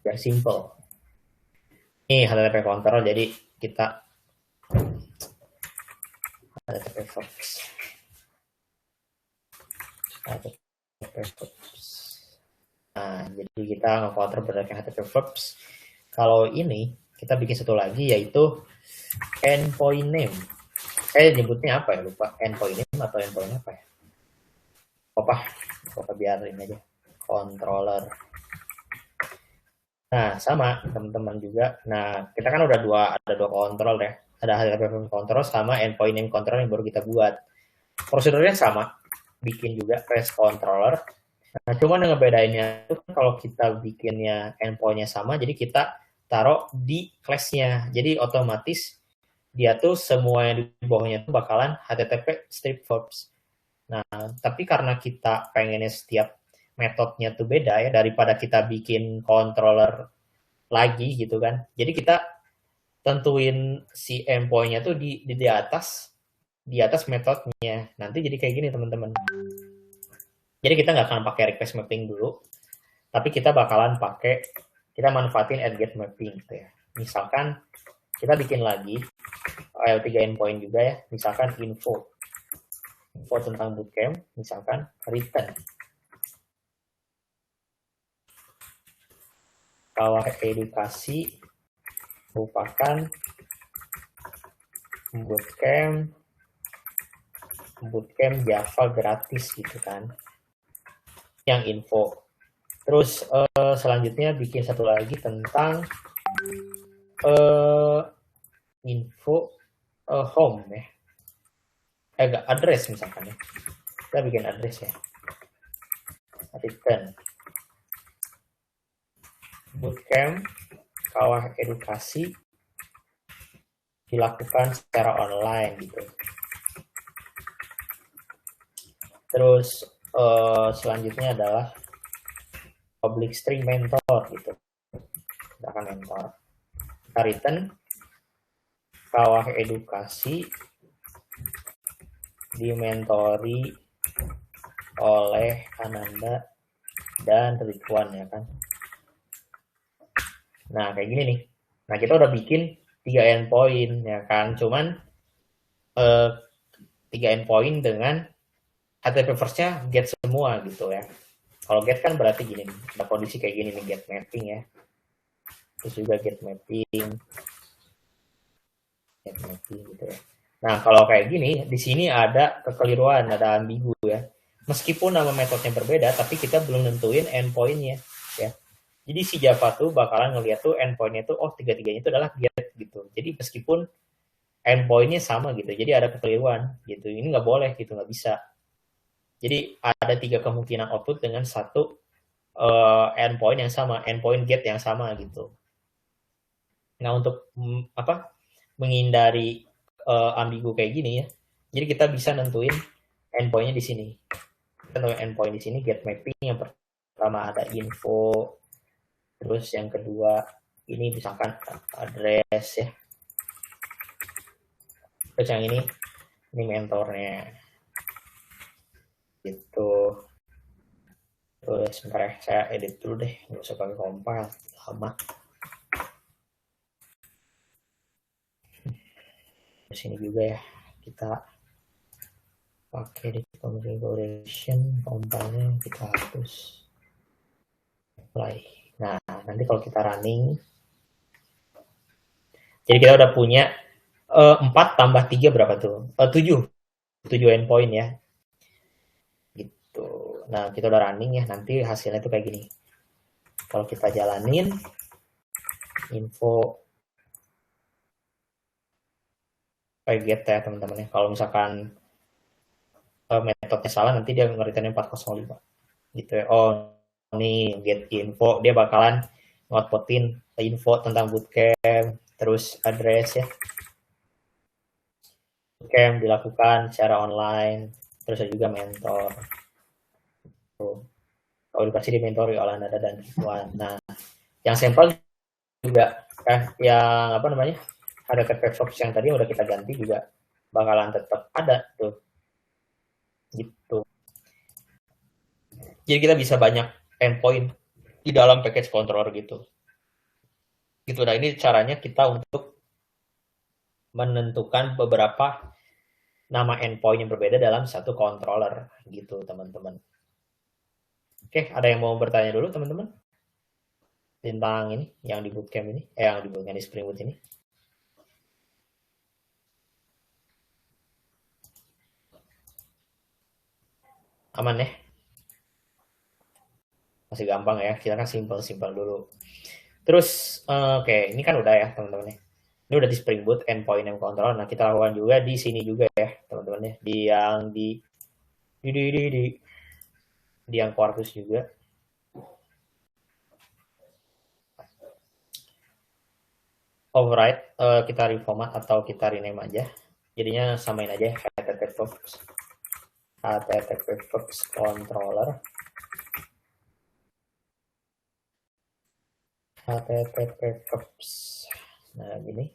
Biar simple. Ini HTTP control, jadi kita HTTP verbs. Nah, jadi kita nge-counter berdasarkan HTTP verbs. Kalau ini, kita bikin satu lagi yaitu endpoint name. Saya nyebutnya apa ya? Lupa. Endpoint name atau endpoint apa ya? Apa biarin aja. Controller. Nah, sama teman-teman juga. Nah, kita kan udah ada dua kontrol ya. Ada HTTP control sama endpoint name control yang baru kita buat. Prosedurnya sama. Bikin juga REST controller. Nah, cuman yang ngebedainnya itu kalau kita bikinnya endpoint-nya sama, jadi kita taruh di class-nya. Jadi otomatis dia tuh semua yang di bawahnya tuh bakalan HTTP strip verbs. Nah, tapi karena kita pengennya setiap metodenya tuh beda ya, daripada kita bikin controller lagi gitu kan. Jadi kita tentuin si endpoint-nya tuh di atas metodenya. Nanti jadi kayak gini teman-teman. Jadi kita nggak akan pakai request mapping dulu, tapi kita bakalan kita manfaatin add get mapping gitu ya. Misalkan kita bikin lagi L3 endpoint juga ya, misalkan info tentang bootcamp, misalkan return. Kalau edukasi merupakan bootcamp Java gratis gitu kan, yang info. Terus selanjutnya bikin satu lagi tentang info home ya, enggak, address misalkan ya, kita bikin address ya, return bootcamp kawah edukasi dilakukan secara online gitu. Terus selanjutnya adalah public string mentor gitu, misalkan mentor. Kita return kawah edukasi dimentori oleh Ananda dan Ridwan ya kan. Nah kayak gini nih. Nah kita udah bikin 3 endpoint ya kan. Cuman 3 endpoint dengan HTTP first-nya get semua gitu ya. Kalau get kan berarti gini nih, ada kondisi kayak gini nih, get mapping ya. Terus juga get mapping gitu ya. Nah kalau kayak gini, di sini ada kekeliruan, ada ambigu ya. Meskipun nama metodenya berbeda, tapi kita belum nentuin endpoint-nya ya. Jadi si Java tuh bakalan ngeliat tuh endpoint-nya tuh, oh tiga-tiganya itu adalah get gitu. Jadi meskipun endpoint-nya sama gitu, jadi ada kekeliruan gitu. Ini nggak boleh gitu, nggak bisa. Jadi ada 3 kemungkinan output dengan satu endpoint yang sama, endpoint get yang sama gitu. Nah untuk menghindari ambigu kayak gini ya, jadi kita bisa nentuin endpoint-nya di sini. Kita nentuin endpoint di sini, get mapping yang pertama ada info, terus yang kedua ini misalkan address ya, terus yang ini mentornya gitu. Terus sebentar ya, saya edit dulu deh, nggak usah pakai compile, lama. Terus ini juga ya, kita pakai di configuration, compile-nya kita hapus, apply. Nah nanti kalau kita running, jadi kita udah punya 4 tambah 3 berapa tuh? 7 endpoint ya gitu. Nah kita udah running ya, nanti hasilnya tuh kayak gini. Kalau kita jalanin info kayak get ya teman-teman ya. Kalau misalkan metodenya salah, nanti dia nge-return 405 gitu ya. Oh nih get info, dia bakalan ngoutputin info tentang bootcamp, terus address ya, bootcamp dilakukan secara online, terus juga mentor. Kalau dikasih dimentori oleh Ananda dan Ridwan. Nah yang sampel juga yang apa namanya, ada HTTP yang tadi udah kita ganti juga bakalan tetap ada tuh gitu. Jadi kita bisa banyak endpoint di dalam package controller gitu. Nah ini caranya kita untuk menentukan beberapa nama endpoint yang berbeda dalam satu controller gitu teman-teman. Oke, ada yang mau bertanya dulu teman-teman tentang ini yang di bootcamp ini, yang di bootcamp di Spring Boot ini? Aman ya? Masih gampang ya, kita kan simpel dulu. Terus oke, ini kan udah ya teman-teman ya. Ini udah di Spring Boot endpoint yang control. Nah kita lakukan juga di sini juga ya teman-teman ya, di yang di yang Quarkus juga. Override kita reformat atau kita rename aja. Jadinya samain aja HTTP controller. HTTP verbs. Nah gini.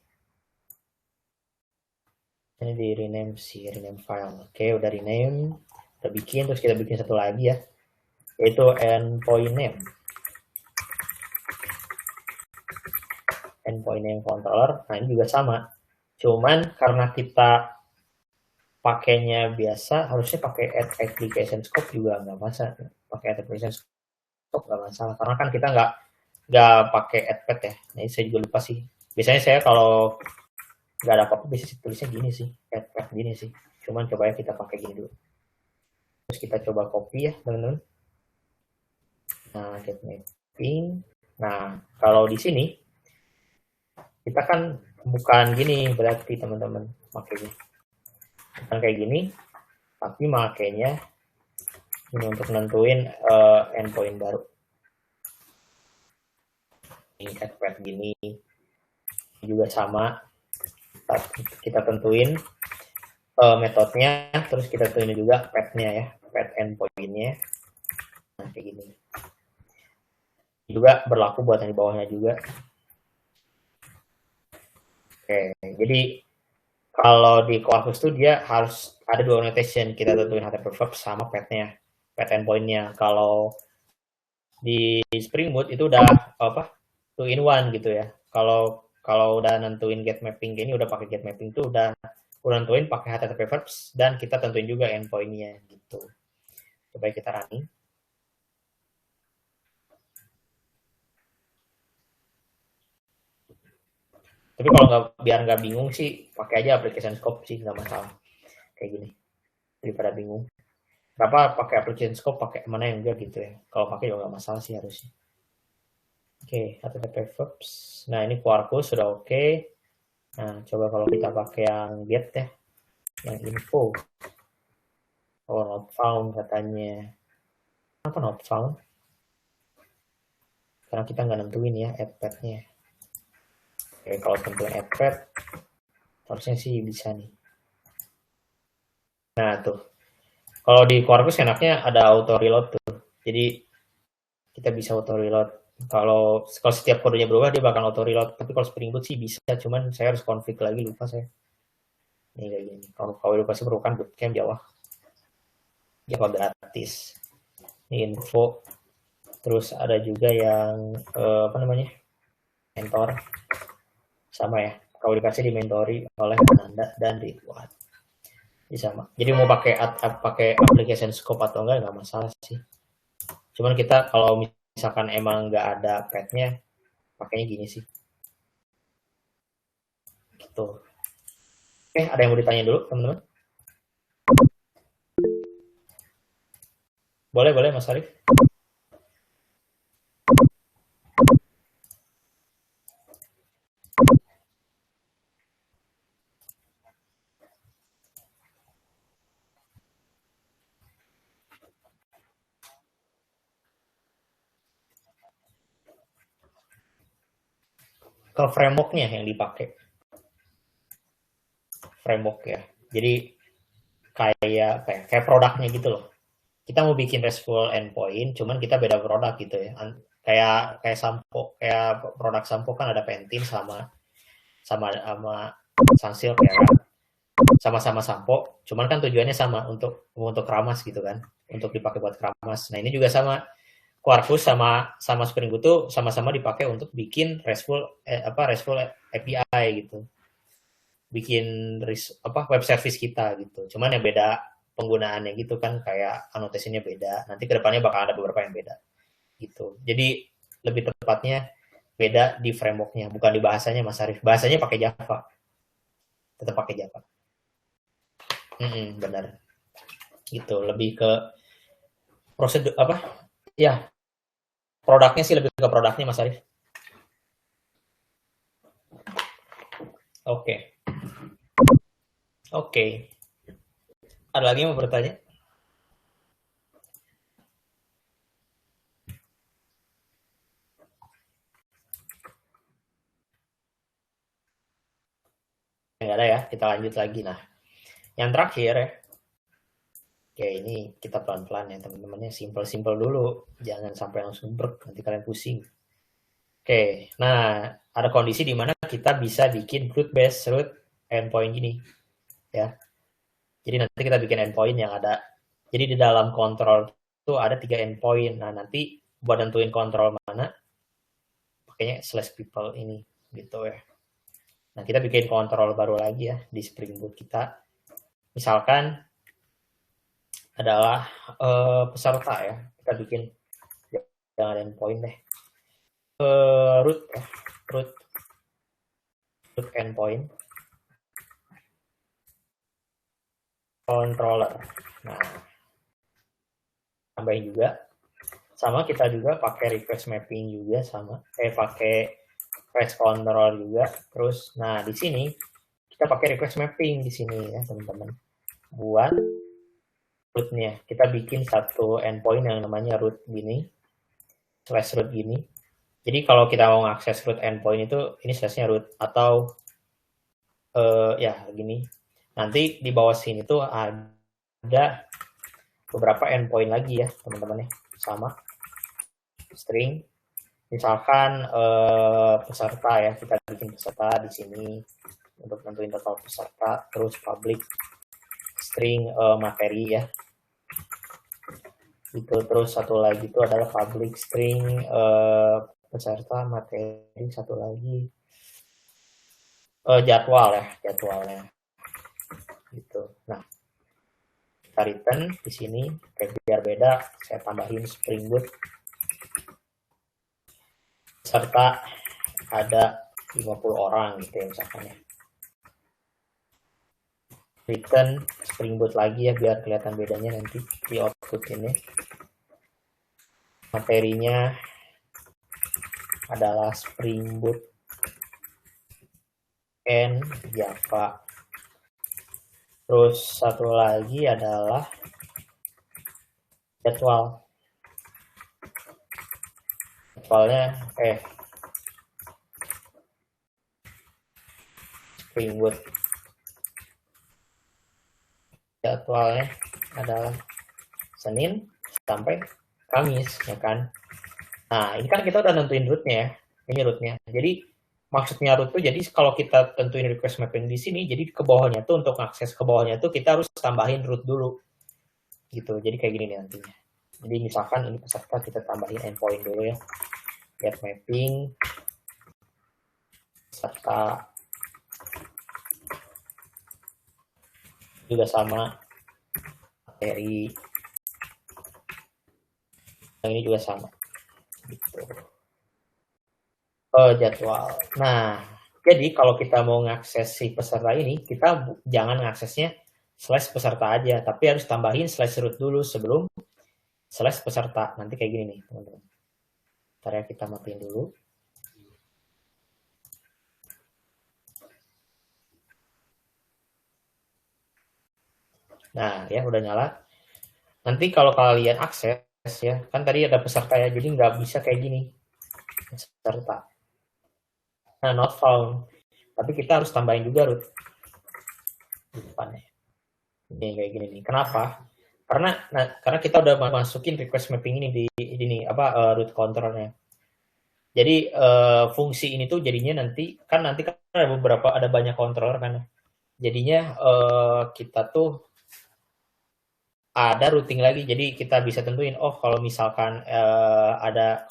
Ini di rename file. Oke, udah rename, kita bikin, terus kita bikin satu lagi ya, yaitu endpoint name. Endpoint name controller. Nah ini juga sama. Cuman karena kita pakainya biasa, harusnya pakai add application scope juga nggak masalah. Pakai add application scope nggak masalah. Karena kan kita nggak pakai add path ya. Nah ini saya juga lupa sih. Biasanya saya kalau nggak ada apa-apa, bisa tulisnya gini sih, path gini sih. Cuman coba ya kita pakai gini dulu. Terus kita coba copy ya teman-teman. Nah, get mapping. Nah, kalau di sini kita kan bukan gini berarti teman-teman makanya. Bukan kayak gini, tapi makanya ini untuk nentuin endpoint baru. Ini add path gini juga sama. Kita tentuin metodenya, terus kita tentuin juga path-nya ya, path endpoint-nya. Nah, kayak gini. Juga berlaku buat yang di bawahnya juga. Oke, jadi kalau di Quarkus itu dia harus ada dua annotation, kita tentuin HTTP verb sama path-nya, path endpoint-nya. Kalau di Spring Boot itu udah apa? 2 in 1 gitu ya. Kalau udah nentuin get mapping ini udah pakai get mapping itu udah nentuin pakai HTTP verbs dan kita tentuin juga endpoint-nya gitu. Coba kita running. Tapi kalau biar nggak bingung sih pakai aja application scope sih, nggak masalah. Kayak gini. Daripada bingung. Kenapa pakai application scope, pakai mana yang enggak gitu ya. Kalau pakai juga nggak masalah sih harusnya. Oke, HTTP verbs. Nah, ini Quarkus sudah oke. Nah, coba kalau kita pakai yang get ya. Yang info. Oh, not found katanya. Kenapa not found? Karena kita nggak nentuin ya add path-nya. Oke, kalau tentuin add path, harusnya sih bisa nih. Nah, tuh. Kalau di Quarkus enaknya ada auto reload tuh. Jadi kita bisa auto reload. Kalau setiap kodenya berubah dia bakal auto reload. Tapi kalau Spring Boot sih bisa, cuman saya harus config lagi, lupa saya. Ini kayak gini. Kalau lupa sih perlukan bootcamp Java gratis. Ini info. Terus ada juga yang apa namanya? Mentor. Sama ya. Kalau dikasih dimentori oleh Ananda dan Ridwan. Sama. Jadi mau pakai application scope atau enggak masalah sih. Cuman kita kalau misalkan emang nggak ada path-nya, pakainya gini sih. Gitu. Oke, ada yang mau ditanya dulu, teman-teman? Boleh, Mas Arif. Ke framework-nya yang dipakai. Framework ya. Jadi kayak produknya gitu loh. Kita mau bikin RESTful endpoint, cuman kita beda produk gitu ya. Kayak sampo, kayak produk sampo kan ada Pantene sama Sunsilk ya kan. Sama-sama sampo, cuman kan tujuannya sama untuk keramas gitu kan, untuk dipakai buat keramas. Nah, ini juga sama. Quarkus sama Spring Boot tuh sama-sama dipakai untuk bikin RESTful API gitu. Bikin web service kita gitu. Cuman yang beda penggunaannya gitu kan, kayak anotasinya beda. Nanti kedepannya bakal ada beberapa yang beda gitu. Jadi lebih tepatnya beda di frameworknya, bukan di bahasanya Mas Arif. Bahasanya pakai Java. Tetap pakai Java. Benar. Gitu, lebih ke prosedur apa? Ya, produknya sih lebih ke produknya Mas Arif. Oke. Ada lagi yang mau bertanya? Nggak ada ya, kita lanjut lagi. Nah, yang terakhir ya. Oke, ini kita pelan-pelan ya teman-temannya, simple-simple dulu. Jangan sampai langsung brek, nanti kalian pusing. Oke, nah ada kondisi di mana kita bisa bikin root-based root endpoint gini. Ya. Jadi nanti kita bikin endpoint yang ada. Jadi di dalam kontrol itu ada 3 endpoint. Nah, nanti buat nentuin kontrol mana, pakainya /people ini gitu ya. Nah, kita bikin kontrol baru lagi ya di Spring Boot kita. Misalkan adalah peserta ya. Kita bikin jangan endpoint deh. Root endpoint. controller. Nah, tambahin juga. Sama kita juga pakai request mapping juga sama. Pakai request control juga. Terus, nah di sini kita pakai request mapping di sini ya teman-teman. Buat rootnya, kita bikin satu endpoint yang namanya root gini, /root gini. Jadi kalau kita mau ngakses root endpoint itu, ini slashnya root atau ya gini. Nanti di bawah sini tuh ada beberapa endpoint lagi ya teman-teman ya, sama string. Misalkan peserta ya, kita bikin peserta di sini untuk nentuin total peserta, terus public string materi ya. Itu terus satu lagi itu adalah public string peserta materi, satu lagi jadwal ya, jadwalnya. Gitu. Nah, kita return di sini biar beda, saya tambahin Spring Boot serta ada 50 orang gitu ya misalkan ya. Return Spring Boot lagi ya biar kelihatan bedanya nanti di output ini. Materinya adalah Spring Boot and Java. Terus satu lagi adalah jadwal. Jadwalnya Spring Boot. Jadwalnya adalah Senin sampai Kamis ya kan. Nah, ini kan kita udah nentuin rootnya ya. Ini rootnya. Jadi maksudnya root tuh jadi kalau kita tentuin request mapping di sini, jadi ke bawahnya tuh untuk akses ke bawahnya tuh kita harus tambahin root dulu. Gitu. Jadi kayak gini nih nantinya. Jadi misalkan ini peserta kita tambahin endpoint dulu ya. Get mapping serta juga sama materi. Yang ini juga sama. Gitu. Jadwal. Nah, jadi kalau kita mau ngakses si peserta ini, kita jangan ngaksesnya /peserta aja, tapi harus tambahin /root dulu sebelum /peserta. Nanti kayak gini nih, teman-teman. Ntar ya kita matiin dulu. Nah, ya udah nyala. Nanti kalau kalian akses ya, kan tadi ada peserta ya, jadi nggak bisa kayak gini. Peserta. Nah, not found. Tapi kita harus tambahin juga root di depannya. Ini kayak gini nih. Kenapa? Karena kita udah masukin request mapping ini di root controlnya. Jadi fungsi ini tuh jadinya nanti kan ada banyak controller kan. Jadinya kita tuh ada routing lagi. Jadi kita bisa tentuin kalau misalkan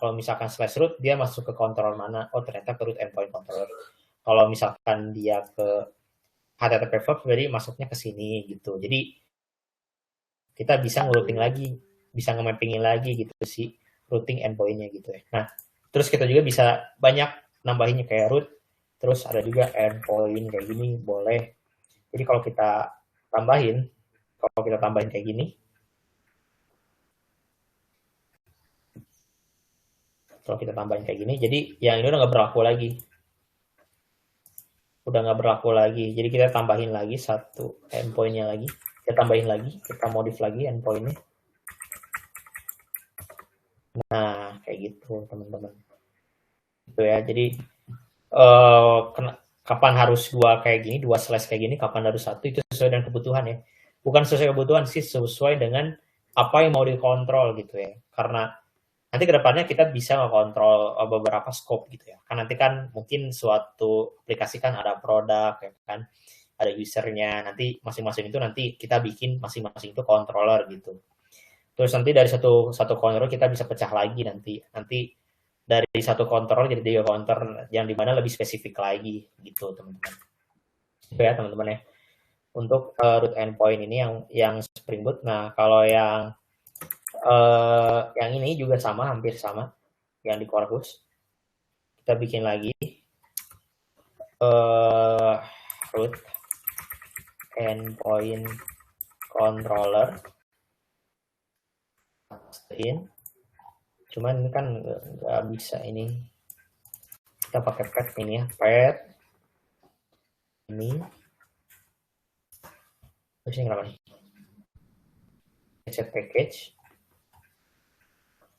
/root dia masuk ke controller mana. Oh, ternyata ke root endpoint controller. Kalau misalkan dia ke HTTP verb berarti masuknya ke sini gitu. Jadi kita bisa nge-routing lagi, bisa nge-mappingin lagi gitu sih routing endpoint-nya gitu ya. Nah, terus kita juga bisa banyak nambahinnya kayak root, terus ada juga endpoint kayak gini boleh. Jadi kalau kita tambahin kayak gini, jadi yang ini udah nggak berlaku lagi. Jadi kita tambahin lagi satu endpoint-nya lagi. Kita tambahin lagi, kita modif lagi endpoint-nya. Nah, kayak gitu teman-teman. Gitu ya. Jadi kapan harus dua slash kayak gini, kapan harus satu, itu sesuai dengan kebutuhan ya. Bukan sesuai kebutuhan sih, sesuai dengan apa yang mau dikontrol gitu ya. Karena nanti kedepannya kita bisa mengontrol beberapa scope gitu ya. Kan nanti kan mungkin suatu aplikasi kan ada produk ya kan, ada usernya. Nanti masing-masing itu nanti kita bikin masing-masing itu controller gitu. Terus nanti dari satu controller kita bisa pecah lagi nanti dari satu controller jadi 3 controller yang dimana lebih spesifik lagi gitu teman-teman. Itu ya teman-teman ya. Untuk root endpoint ini yang Spring Boot. Nah kalau yang ini juga sama, hampir sama yang di Quarkus. Kita bikin lagi root endpoint controller pastiin. Cuman ini kan nggak bisa ini. Kita pakai pet ini ya, pet ini. Terus ini kenapa nih? Set package.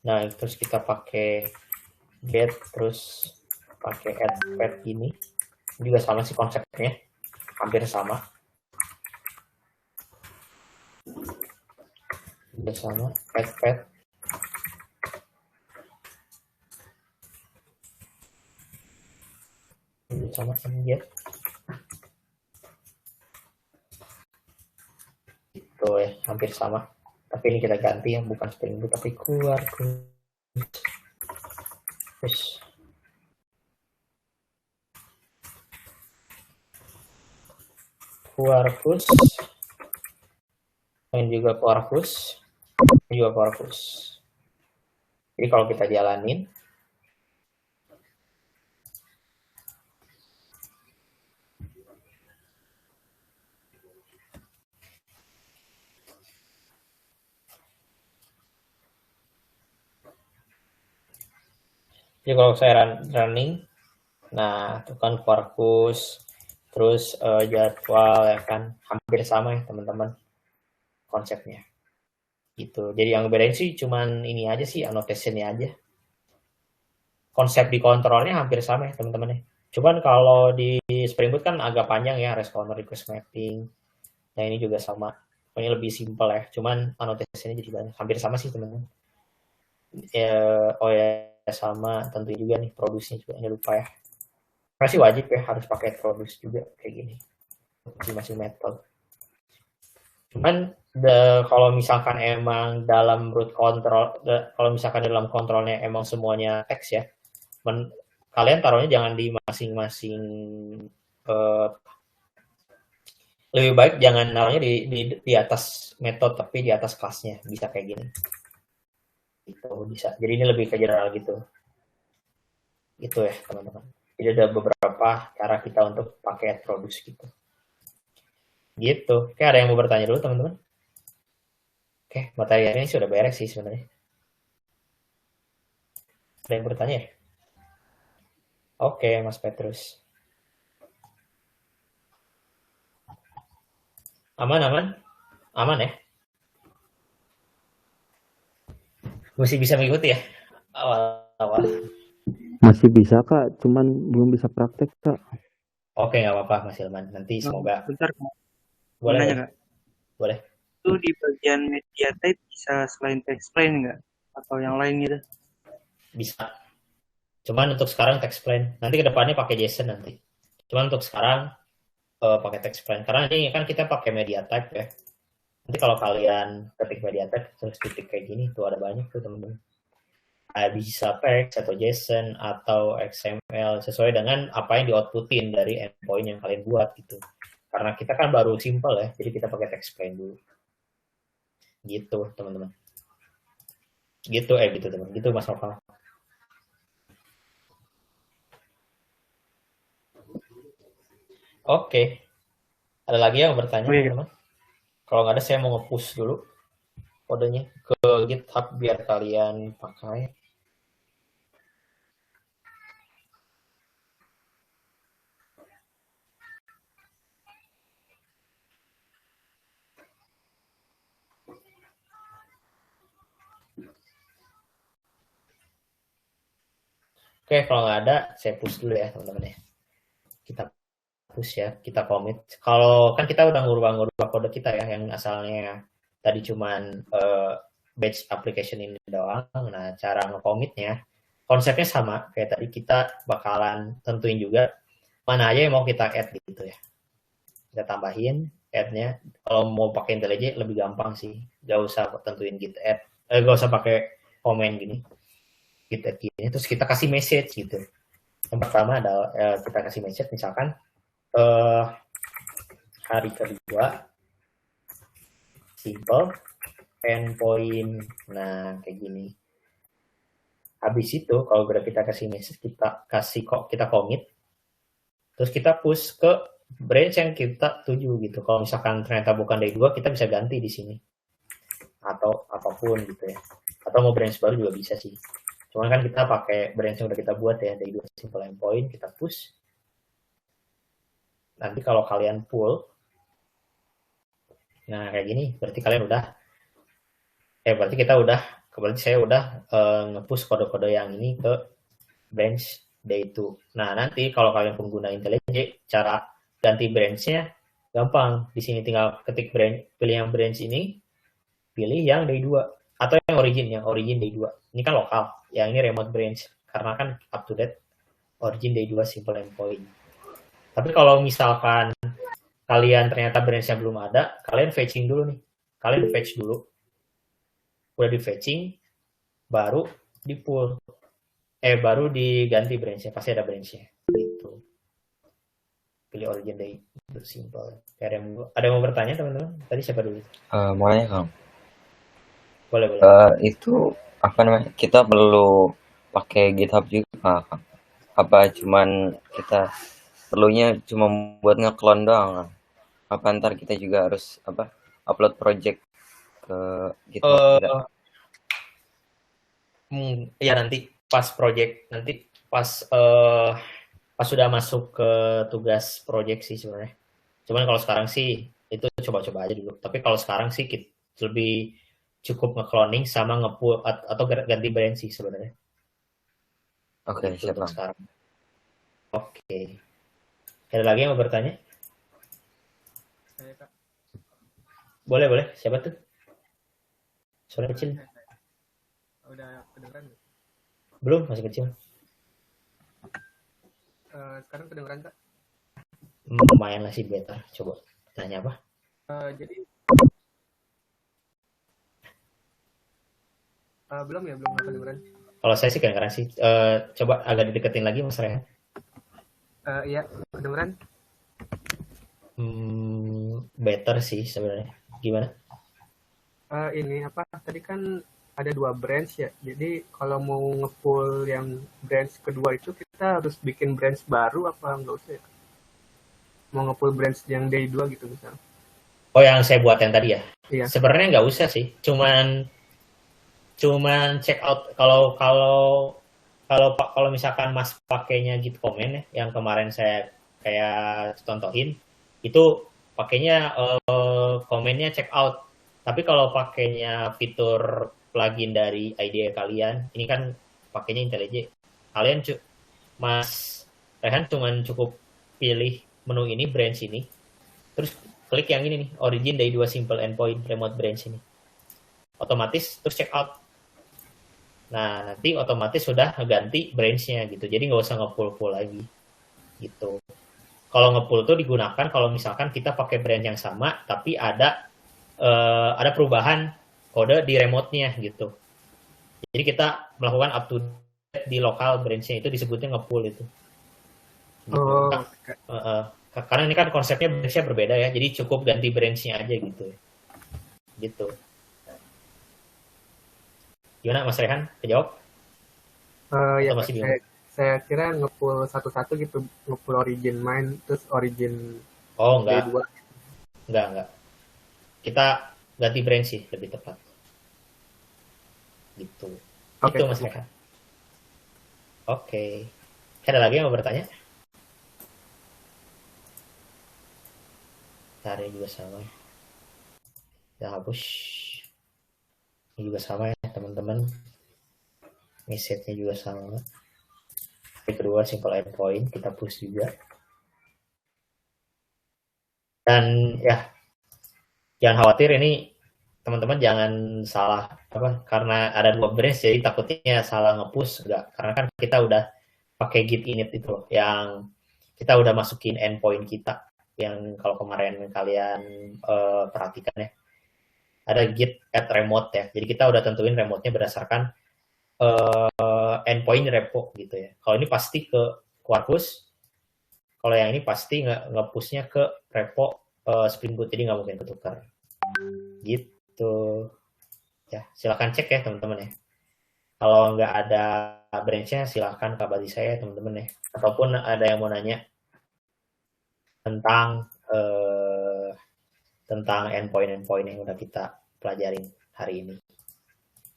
Nah, terus kita pakai get, terus pakai add pet ini. Ini juga sama sih konsepnya, hampir sama. Juga sama, add pet. Ini sama get. Itu ya, hampir sama. Tapi ini kita ganti ya, bukan Spring Boot tapi Quarkus. Quarkus. Ini juga Quarkus. Ini juga Quarkus. Jadi kalau kita jalanin, jadi kalau saya running, nah itu kan Quarkus, terus jadwal ya kan hampir sama ya teman-teman konsepnya. Gitu. Jadi yang bedain sih cuman ini aja sih, annotation-nya aja. Konsep di kontrolnya hampir sama ya teman-teman ya. Cuman kalau di Spring Boot kan agak panjang ya, responder request mapping. Nah ini juga sama. Ini lebih simple ya. Cuman annotation-nya jadi banyak. Hampir sama sih teman-teman. Oh ya sama tentu juga nih produce-nya juga, jangan lupa ya. Masih wajib ya harus pakai produce juga kayak gini. Masih metode. Cuman kalau misalkan emang dalam root control, kalau misalkan dalam kontrolnya emang semuanya teks ya, kalian taruhnya jangan di masing-masing, lebih baik jangan naruhnya di atas metode tapi di atas kelasnya, bisa kayak gini. Itu bisa. Jadi ini lebih ke general gitu. Itu ya teman-teman. Jadi ada beberapa cara kita untuk pakai add produce gitu. Gitu. Oke, ada yang mau bertanya dulu teman-teman? Oke, materi ini sudah beres sih sebenarnya. Ada yang bertanya ya? Oke, Mas Petrus. Aman ya? Masih bisa mengikuti ya? Awal-awal. Masih bisa Kak, cuman belum bisa praktek Kak. Oke, nggak apa-apa Mas Hilman. Nanti semoga. Bentar, Boleh nanya nggak? Boleh. Itu di bagian media type bisa selain text-plain nggak? Atau yang lain gitu? Bisa. Cuman untuk sekarang text-plain. Nanti kedepannya pakai JSON nanti. Cuman untuk sekarang pakai text-plain. Karena ini kan kita pakai media type ya. Nanti kalau kalian ketik media type terus ketik kayak gini, tuh ada banyak tuh teman-teman. Bisa text atau JSON atau XML sesuai dengan apa yang di-outputin dari endpoint yang kalian buat gitu. Karena kita kan baru simple ya, jadi kita pakai text-plain dulu. Gitu teman-teman. Gitu teman. Gitu Mas Noval. Oke. Ada lagi yang bertanya teman-teman? Kalau nggak ada saya mau nge-push dulu kodenya ke GitHub biar kalian pakai. Oke, kalau nggak ada, saya push dulu ya teman-teman ya. Kita push ya, kita commit. Kalau kan kita udah ngubah kode kita ya, yang asalnya tadi cuman batch application ini doang. Nah, cara nge-commitnya, konsepnya sama. Kayak tadi kita bakalan tentuin juga mana aja yang mau kita add gitu ya. Kita tambahin add-nya. Kalau mau pakai IntelliJ lebih gampang sih. Gak usah tentuin git add. Gak usah pakai komen gini. Git add gini. Terus kita kasih message gitu. Yang pertama adalah kita kasih message misalkan hari kedua simple endpoint, nah kayak gini. Habis itu kalau udah kita kasih message, kita commit, terus kita push ke branch yang kita tuju gitu. Kalau misalkan ternyata bukan day 2, kita bisa ganti di sini. Atau apapun gitu ya. Atau mau branch baru juga bisa sih. Cuman kan kita pakai branch yang udah kita buat ya, day 2 simple endpoint, kita push. Nanti kalau kalian pull, nah kayak gini, berarti kalian udah, berarti saya udah nge-push kode-kode yang ini ke branch day 2. Nah, nanti kalau kalian pengguna IntelliJ, cara ganti branch-nya gampang. Di sini tinggal ketik pilih yang branch ini, pilih yang day 2. Atau yang origin day 2. Ini kan lokal, yang ini remote branch. Karena kan up to date origin day 2 simple endpoint. Tapi kalau misalkan kalian ternyata branch-nya belum ada, kalian fetching dulu nih. Kalian fetch dulu. Udah di fetching, baru di pull. Baru diganti branch-nya. Pasti ada branch-nya. Gitu. Pilih origin day, itu simple. Ada yang mau bertanya teman-teman? Tadi siapa dulu? Mau nanya Kang, Boleh. itu apa namanya? Kita perlu pakai GitHub juga Kang? Apa cuman kita perlunya cuma buat nge-clone doang Kang? Apa ntar kita juga harus upload project ke GitHub kita? Ya nanti pas project, nanti pas sudah masuk ke tugas project sih sebenarnya. Cuman kalau sekarang sih itu coba-coba aja dulu. Tapi kalau sekarang sih lebih cukup nge-cloning sama nge-pull atau ganti brand sih sebenarnya. Oke, siap Kang. Sekarang. Oke. Ada lagi yang mau bertanya? Saya Kak. Boleh. Siapa tuh? Suara kecil. Udah kedengeran nggak? Belum, masih kecil. Sekarang kedengeran Kak? Lumayan lah sih better. Coba tanya apa? Jadi belum kedengeran. Kalau saya sih kedengeran sih. Coba agak dideketin lagi Mas Rehan. Iya, kedengeran. Better sih sebenarnya. Gimana? Ini apa? Tadi kan ada 2 branch ya. Jadi kalau mau nge-pull yang branch kedua itu kita harus bikin branch baru apa enggak usah ya? Mau nge-pull branch yang day 2 gitu misalnya. Oh, yang saya buat yang tadi ya? Iya. Sebenarnya nggak usah sih. Cuman check out kalau misalkan Mas pakainya Git comment ya, yang kemarin saya kayak contohin, itu pakainya komennya check out. Tapi kalau pakainya fitur plugin dari IDE kalian, ini kan pakainya IntelliJ. Kalian Mas Rehan cuman cukup pilih menu ini, branch ini, terus klik yang ini nih, origin day 2 simple endpoint remote branch ini. Otomatis terus check out. Nah, nanti otomatis sudah ganti branch-nya gitu. Jadi nggak usah nge-pull lagi. Gitu. Kalau nge-pull tuh digunakan kalau misalkan kita pakai branch yang sama, tapi ada perubahan kode di remote-nya gitu. Jadi kita melakukan up to date di lokal branch-nya, itu disebutnya nge-pull itu. Gitu. Karena ini kan konsepnya branch-nya berbeda ya. Jadi cukup ganti branch-nya aja gitu. Gitu. Gimana Mas Rehan? Kejawab? Ya, masih bingung? saya kira nge-pull satu-satu gitu, nge-pull origin main terus origin enggak. day 2. Enggak. Kita ganti branch sih lebih tepat. Gitu. Okay. Itu Mas Rehan. Oke. Ada lagi yang mau bertanya? Tadi juga sama. Ya hapus. Ini juga sama ya teman-teman. Message-nya juga sama. Yang kedua simple endpoint, kita push juga. Dan ya, jangan khawatir, ini teman-teman jangan salah karena ada 2 branch jadi takutnya salah nge-push. Enggak, karena kan kita udah pakai git init itu loh, yang kita udah masukin endpoint kita, yang kalau kemarin kalian perhatikan ya, ada git add remote ya. Jadi kita udah tentuin remote-nya berdasarkan endpoint repo gitu ya. Kalau ini pasti ke Quarkus, kalau yang ini pasti nge-push-nya ke repo Spring Boot, jadi nggak mungkin ketukar. Gitu. Ya, silakan cek ya teman-teman ya. Kalau nggak ada branch-nya, silakan kabari saya teman-teman ya. Ataupun ada yang mau nanya. tentang tentang endpoint yang udah kita pelajarin hari ini.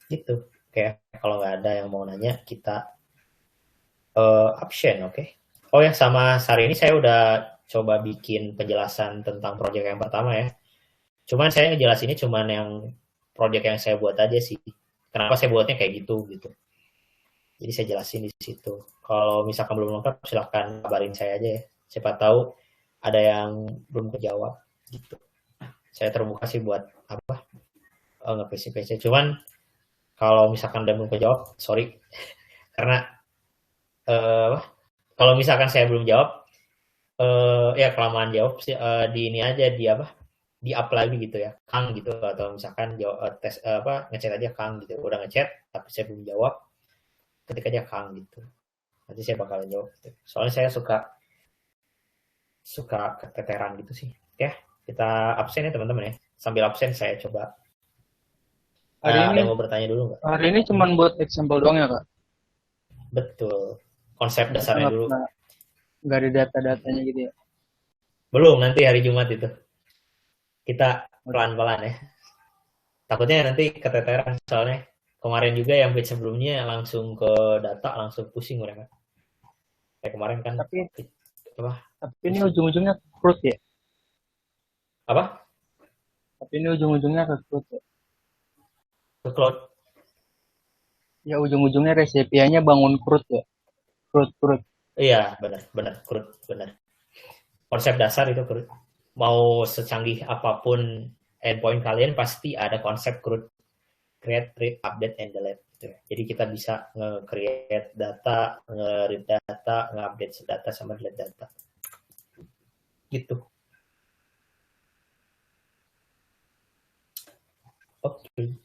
Gitu. Oke, kalau nggak ada yang mau nanya, kita option, oke? Oh ya, sama hari ini saya udah coba bikin penjelasan tentang proyek yang pertama ya. Cuman saya ngejelasinnya cuman yang proyek yang saya buat aja sih. Kenapa saya buatnya kayak gitu. Jadi saya jelasin di situ. Kalau misalkan belum lengkap, silahkan kabarin saya aja ya. Siapa tahu ada yang belum kejawab gitu. Saya terbuka sih buat apa? Nge-PC. Cuman kalau misalkan udah belum kejawab, sorry. Karena kalau misalkan saya belum jawab, ya kelamaan jawab sih di ini aja di up lagi gitu ya, Kang gitu, atau misalkan jawab, tes ngechat aja Kang gitu, udah ngechat tapi saya belum jawab, ketik aja Kang gitu, nanti saya bakalan jawab gitu. Soalnya saya suka keteteran gitu sih. Oke, kita absen ya teman-teman ya, sambil absen saya coba. Ada yang mau bertanya dulu nggak? Hari ini cuma buat example doang ya Kak? Betul, konsep dasarnya dulu. Nggak ada data-datanya gitu ya? Belum, nanti hari Jumat itu. Kita pelan-pelan ya. Takutnya nanti keteteran, soalnya kemarin juga yang batch sebelumnya langsung ke data, langsung pusing mereka. Kayak kemarin kan. Tapi ini ujung-ujungnya crude ya? Apa? Tapi ini ujung-ujungnya ke crude ya? Ke cloud. Ya ujung-ujungnya resepianya bangun crude ya? Crude. Iya, benar, crude, benar. Konsep dasar itu crude. Mau secanggih apapun endpoint kalian pasti ada konsep crude. Create, read, update, and delete. Gitu. Jadi kita bisa nge-create data, nge-read data, nge-update data, sama delete data. Gitu. Oke.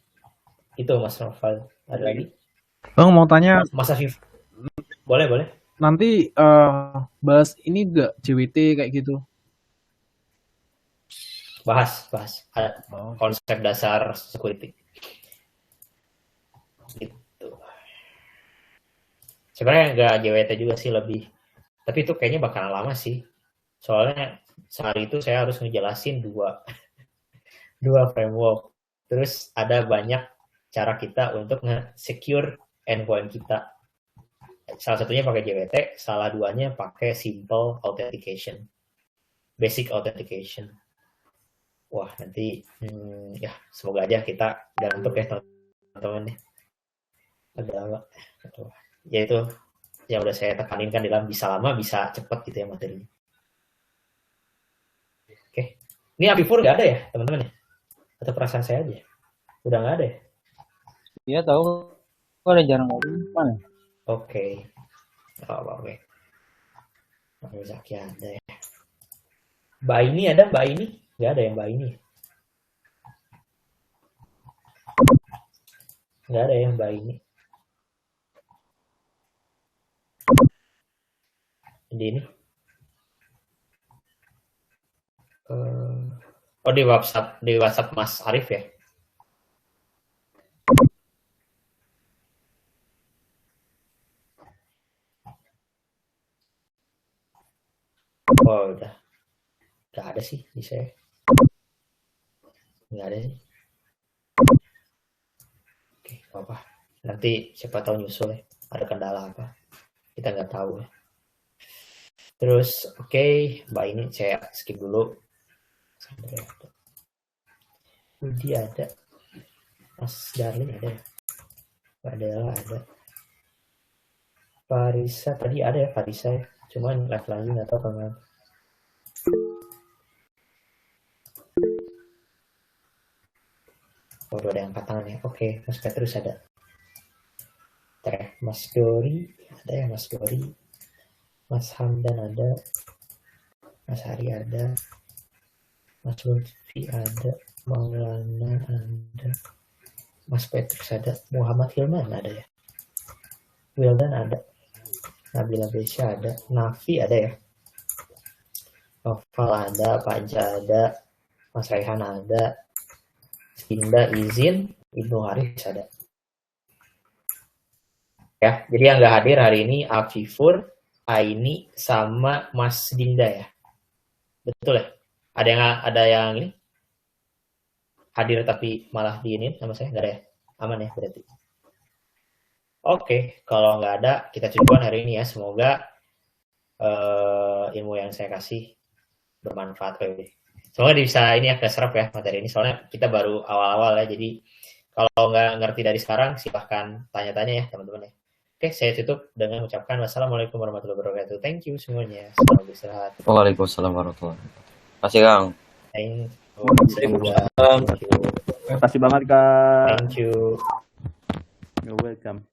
Itu Mas Noval. Ada lagi? Bang mau tanya. Mas Afif. Boleh. Nanti bahas ini gak JWT kayak gitu? Bahas. Ada konsep dasar security. Gitu. Sebenarnya nggak JWT juga sih lebih. Tapi itu kayaknya bakalan lama sih. Soalnya sehari itu saya harus ngejelasin dua framework. Terus ada banyak cara kita untuk nge-secure endpoint kita. Salah satunya pakai JWT, salah duanya pakai simple authentication. Basic authentication. Wah, nanti ya semoga aja kita gak ngantuk ya teman-teman ya. Agak lama. Ya itu yang udah saya tekanin kan dalam bisa lama, bisa cepat gitu ya materinya. Oke. Ini Apifur gak ada ya teman-teman ya? Atau perasaan saya aja? Udah gak ada ya? Iya tahu. Kok ada jarang lagi? Mana? Oke. Oke. Zaki ada ya. Mbak ini ada? Mbak ini? Gak ada yang Mbak ini. Gak ada yang Mbak ini. Ini. Oh di WhatsApp Mas Arif ya? Oh udah ada sih di saya. Nggak ada sih. Oke, apa? Nanti siapa tahu nyusul ya. Ada kendala apa? Kita nggak tahu ya. Terus oke, Mbak ini saya skip dulu. Budi ada. Mas Darling ada ya. Mbak Dela ada. Farisa tadi ada ya Farisa ya. Cuman live lagi nggak tahu kemana. Oh, ada yang angkat tangan ya. Oke, Mas Petrus ada. Mas Dori ada ya, Mas Dori. Mas Hamdan ada. Mas Hari ada. Mas Lutfi ada. Maulana ada. Mas Petrus ada. Muhammad Hilman ada ya. Wildan ada. Nabila Besya ada. Nafi ada ya. Noval ada. Panja ada. Mas Raihan ada. Sinda izin. Ibnu Haris ada. Ya, jadi yang nggak hadir hari ini Afifur, Aini, sama Mas Dinda ya. Betul ya? Ada yang ini hadir tapi malah diinin sama saya, nggak ada ya? Aman ya berarti. Oke, kalau nggak ada kita cukupkan hari ini ya. Semoga ilmu yang saya kasih bermanfaat. Semoga bisa ini ya keserap ya materi ini. Soalnya kita baru awal-awal ya. Jadi kalau nggak ngerti dari sekarang silahkan tanya-tanya ya teman-teman ya. Oke, saya tutup dengan mengucapkan wassalamualaikum warahmatullahi wabarakatuh. Thank you semuanya. Selamat istirahat. Waalaikumsalam warahmatullahi wabarakatuh. Makasih Kang. Thank you. Thank you. Terima kasih banget Kak. Thank you. You're welcome.